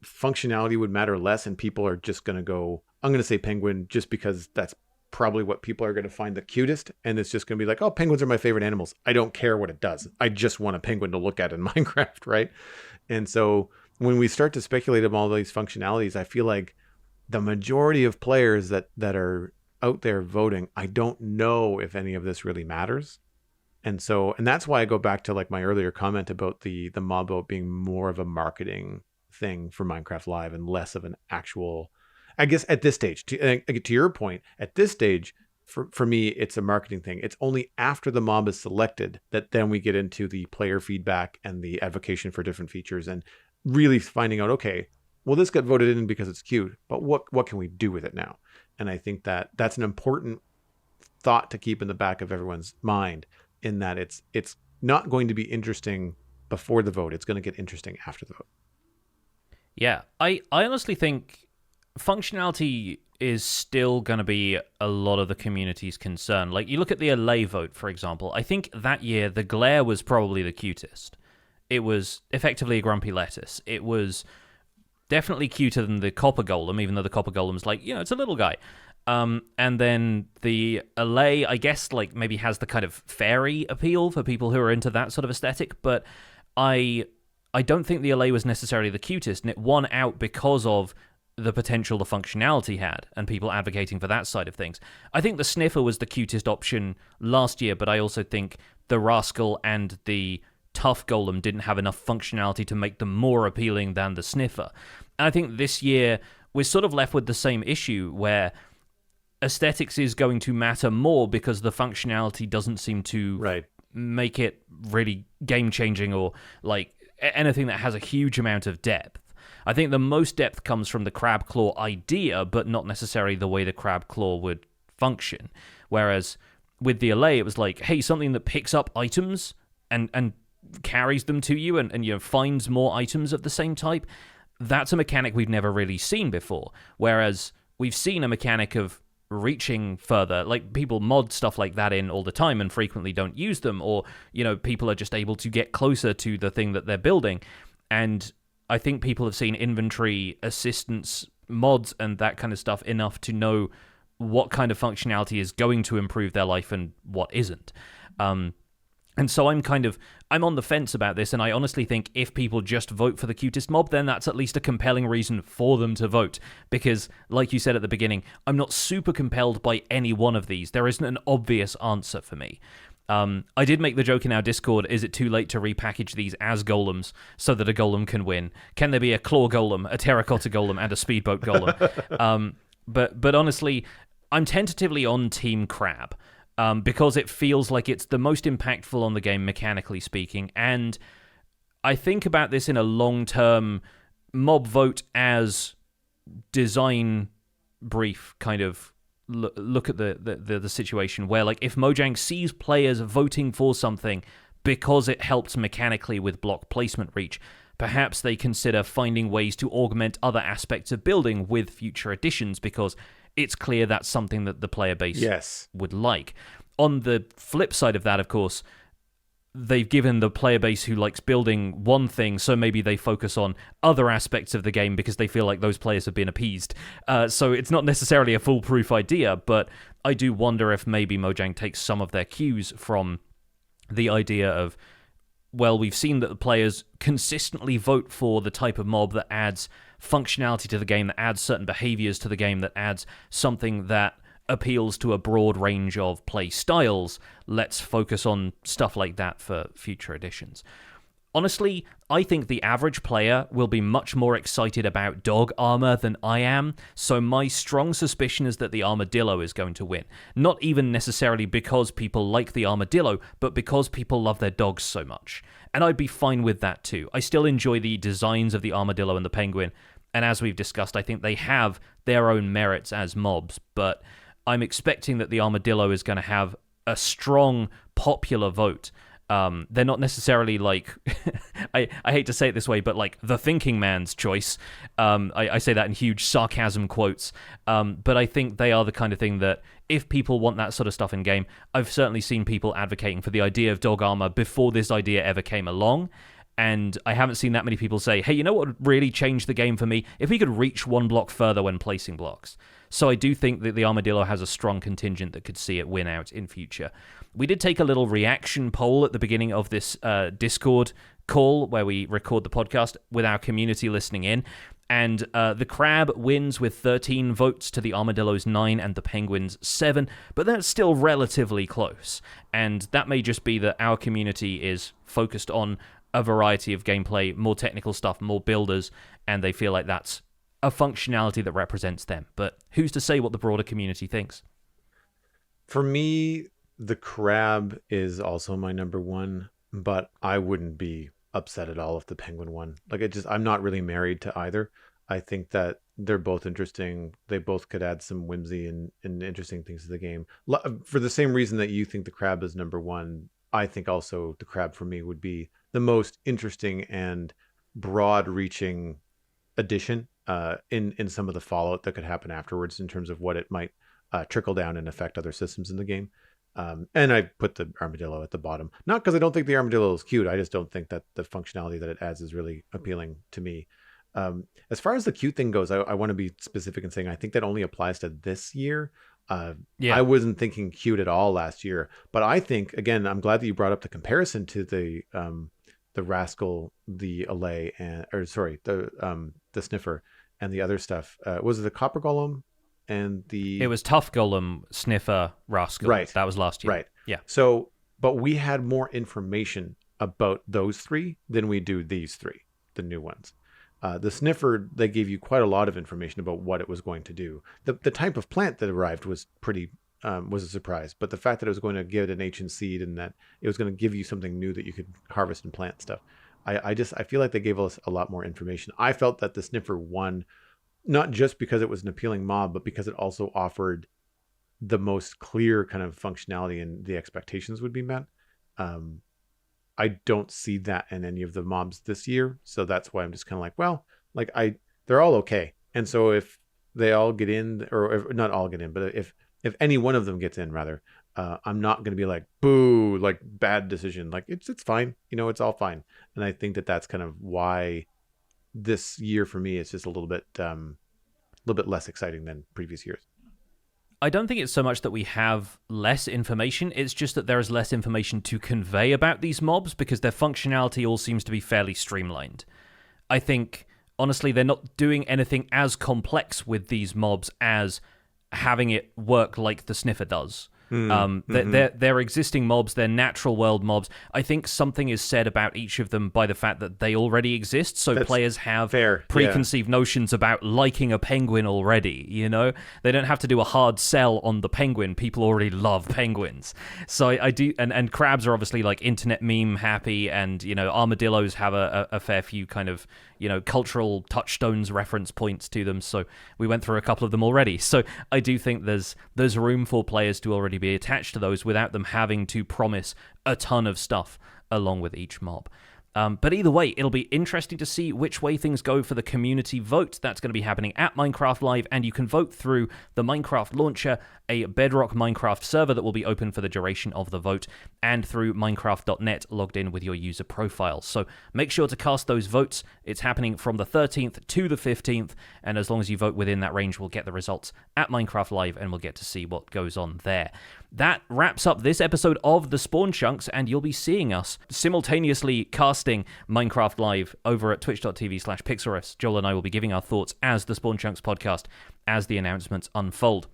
functionality would matter less, and people are just going to go, I'm going to say penguin just because that's probably what people are going to find the cutest. And it's just going to be like, oh, penguins are my favorite animals. I don't care what it does. I just want a penguin to look at in Minecraft, right? And so when we start to speculate on all these functionalities, I feel like the majority of players that are out there voting, I don't know if any of this really matters. And that's why I go back to like my earlier comment about the mob vote being more of a marketing thing for Minecraft Live and less of an actual, I guess at this stage, to your point, at this stage, for me, it's a marketing thing. It's only after the mob is selected that then we get into the player feedback and the advocacy for different features and really finding out, okay, well, this got voted in because it's cute, but what can we do with it now? And I think that that's an important thought to keep in the back of everyone's mind, in that it's not going to be interesting before the vote. It's going to get interesting after the vote. Yeah, I honestly think functionality is still going to be a lot of the community's concern. Like, you look at the LA vote, for example. I think that year the glare was probably the cutest. It was effectively a grumpy lettuce. It was definitely cuter than the copper golem, even though the copper golem's like, it's a little guy. And then the LA, I guess, like, maybe has the kind of fairy appeal for people who are into that sort of aesthetic, but I don't think the LA was necessarily the cutest, and it won out because of the potential the functionality had, and people advocating for that side of things. I think the sniffer was the cutest option last year, but I also think the rascal and the tough golem didn't have enough functionality to make them more appealing than the sniffer. And I think this year we're sort of left with the same issue, where aesthetics is going to matter more because the functionality doesn't seem to make it really game-changing or like anything that has a huge amount of depth. I think the most depth comes from the crab claw idea, but not necessarily the way the crab claw would function. Whereas with the LA, it was like, hey, something that picks up items and carries them to you and finds more items of the same type. That's a mechanic we've never really seen before. Whereas we've seen a mechanic of reaching further, like people mod stuff like that in all the time and frequently don't use them, or people are just able to get closer to the thing that they're building. And I think people have seen inventory assistance mods and that kind of stuff enough to know what kind of functionality is going to improve their life and what isn't. And so I'm on the fence about this, and I honestly think if people just vote for the cutest mob, then that's at least a compelling reason for them to vote. Because, like you said at the beginning, I'm not super compelled by any one of these. There isn't an obvious answer for me. I did make the joke in our Discord, is it too late to repackage these as golems so that a golem can win? Can there be a claw golem, a terracotta golem, and a speedboat golem? But honestly, I'm tentatively on Team Crab. Because it feels like it's the most impactful on the game, mechanically speaking. And I think about this in a long-term mob vote as design brief kind of look at the situation, where, like, if Mojang sees players voting for something because it helps mechanically with block placement reach, perhaps they consider finding ways to augment other aspects of building with future additions, because it's clear that's something that the player base would like. On the flip side of that, of course, they've given the player base who likes building one thing, so maybe they focus on other aspects of the game because they feel like those players have been appeased. So it's not necessarily a foolproof idea, but I do wonder if maybe Mojang takes some of their cues from the idea of, well, we've seen that the players consistently vote for the type of mob that adds functionality to the game, that adds certain behaviors to the game, that adds something that appeals to a broad range of play styles. Let's focus on stuff like that for future editions. Honestly, I think the average player will be much more excited about dog armor than I am, so my strong suspicion is that the Armadillo is going to win. Not even necessarily because people like the Armadillo, but because people love their dogs so much. And I'd be fine with that too. I still enjoy the designs of the Armadillo and the Penguin, and as we've discussed, I think they have their own merits as mobs, but I'm expecting that the Armadillo is going to have a strong popular vote. They're not necessarily like, I hate to say it this way, but like the thinking man's choice. I say that in huge sarcasm quotes. But I think they are the kind of thing that if people want that sort of stuff in game, I've certainly seen people advocating for the idea of dog armor before this idea ever came along. And I haven't seen that many people say, hey, you know what would really change the game for me? If we could reach one block further when placing blocks. So I do think that the Armadillo has a strong contingent that could see it win out in future. We did take a little reaction poll at the beginning of this Discord call where we record the podcast with our community listening in. And the Crab wins with 13 votes to the Armadillo's 9 and the Penguin's 7, but that's still relatively close. And that may just be that our community is focused on a variety of gameplay, more technical stuff, more builders, and they feel like that's a functionality that represents them. But who's to say what the broader community thinks? For me, the Crab is also my number one, but I wouldn't be upset at all if the Penguin won. Like, I'm not really married to either. I think that they're both interesting. They both could add some whimsy and interesting things to the game. For the same reason that you think the Crab is number one, I think also the Crab for me would be the most interesting and broad-reaching addition in some of the fallout that could happen afterwards in terms of what it might trickle down and affect other systems in the game. And I put the Armadillo at the bottom, not because I don't think the Armadillo is cute. I just don't think that the functionality that it adds is really appealing to me. As far as the cute thing goes, I want to be specific in saying I think that only applies to this year. I wasn't thinking cute at all last year, but I think, again, I'm glad that you brought up the comparison to the Rascal, the Allay, the Sniffer, and the other stuff. Was it the Copper Golem and the? It was Tough Golem, Sniffer, Rascal. Right, that was last year. Right. Yeah. So, but we had more information about those three than we do these three, the new ones. The Sniffer, they gave you quite a lot of information about what it was going to do. The type of plant that arrived was pretty was a surprise, but the fact that it was going to give it an ancient seed and that it was going to give you something new that you could harvest and plant stuff, I feel like they gave us a lot more information. I felt that the Sniffer won, not just because it was an appealing mob, but because it also offered the most clear kind of functionality and the expectations would be met. I don't see that in any of the mobs this year, so that's why I'm just kind of like, well, like they're all okay, and so if they all get in, or if not all get in, but if any one of them gets in, rather, I'm not going to be like, boo, like bad decision. Like it's fine, it's all fine. And I think that that's kind of why this year for me is just a little bit less exciting than previous years. I don't think it's so much that we have less information, it's just that there is less information to convey about these mobs because their functionality all seems to be fairly streamlined. I think, honestly, they're not doing anything as complex with these mobs as having it work like the Sniffer does. They're existing mobs, they're natural world mobs. I think something is said about each of them by the fact that they already exist, so players have preconceived notions about liking a penguin already, They don't have to do a hard sell on the penguin. People already love penguins. So I do, and crabs are obviously like internet meme happy, and, armadillos have a fair few kind of, cultural touchstones reference points to them, so we went through a couple of them already. So I do think there's room for players to already be attached to those without them having to promise a ton of stuff along with each mob. But either way, it'll be interesting to see which way things go for the community vote. That's going to be happening at Minecraft Live, and you can vote through the Minecraft launcher, a Bedrock Minecraft server that will be open for the duration of the vote, and through Minecraft.net logged in with your user profile. So make sure to cast those votes. It's happening from the 13th to the 15th, and as long as you vote within that range, we'll get the results at Minecraft Live, and we'll get to see what goes on there. That wraps up this episode of The Spawn Chunks, and you'll be seeing us simultaneously casting Minecraft Live over at twitch.tv/Pixelriffs. Joel and I will be giving our thoughts as The Spawn Chunks podcast as the announcements unfold.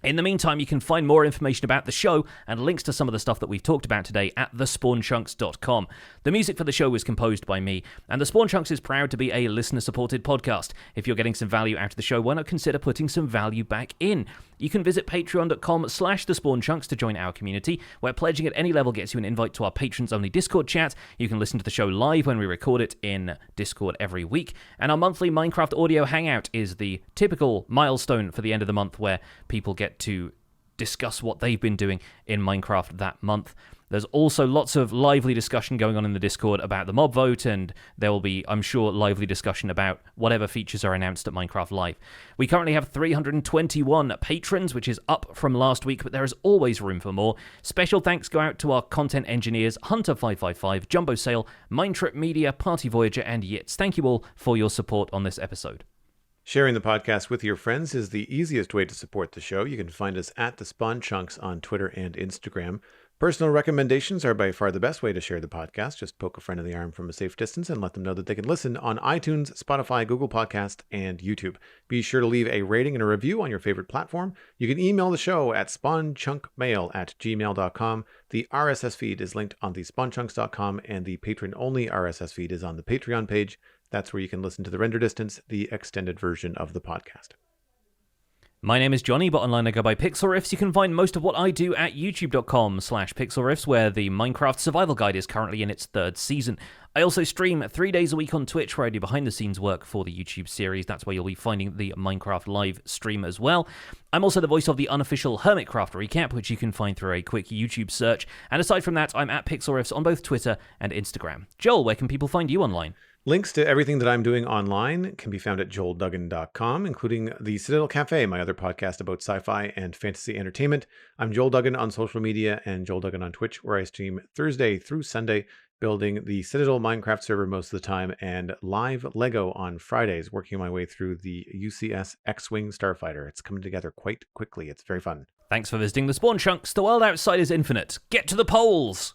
In the meantime, you can find more information about the show and links to some of the stuff that we've talked about today at thespawnchunks.com. The music for the show was composed by me, and The Spawn Chunks is proud to be a listener-supported podcast. If you're getting some value out of the show, why not consider putting some value back in? You can visit patreon.com/thespawnchunks to join our community, where pledging at any level gets you an invite to our patrons-only Discord chat. You can listen to the show live when we record it in Discord every week, and our monthly Minecraft audio hangout is the typical milestone for the end of the month where people get to discuss what they've been doing in Minecraft that month. There's also lots of lively discussion going on in the Discord about the mob vote, and there will be, I'm sure, lively discussion about whatever features are announced at Minecraft Live. We currently have 321 patrons, which is up from last week, but there is always room for more. Special thanks go out to our content engineers, Hunter555, Jumbo Sale, Mindtrip Media, Party Voyager, and Yitz. Thank you all for your support on this episode. Sharing the podcast with your friends is the easiest way to support the show. You can find us at The Spawn Chunks on Twitter and Instagram. Personal recommendations are by far the best way to share the podcast. Just poke a friend in the arm from a safe distance and let them know that they can listen on iTunes, Spotify, Google Podcast, and YouTube. Be sure to leave a rating and a review on your favorite platform. You can email the show at spawnchunkmail@gmail.com. The RSS feed is linked on the spawnchunks.com, and the patron-only RSS feed is on the Patreon page. That's where you can listen to the render distance, the extended version of the podcast. My name is Jonny, but online I go by Pixel Riffs. You can find most of what I do at youtube.com/pixelriffs, where the Minecraft Survival Guide is currently in its 3rd season. I also stream 3 days a week on Twitch, where I do behind-the-scenes work for the YouTube series. That's where you'll be finding the Minecraft live stream as well. I'm also the voice of the unofficial Hermitcraft recap, which you can find through a quick YouTube search. And aside from that, I'm at Pixel Riffs on both Twitter and Instagram. Joel, where can people find you online? Links to everything that I'm doing online can be found at joelduggan.com, including the Citadel Cafe, my other podcast about sci-fi and fantasy entertainment. I'm Joel Duggan on social media and Joel Duggan on Twitch, where I stream Thursday through Sunday, building the Citadel Minecraft server most of the time, and live Lego on Fridays, working my way through the UCS X-Wing Starfighter. It's coming together quite quickly. It's very fun. Thanks for visiting The Spawn Chunks. The world outside is infinite. Get to the polls!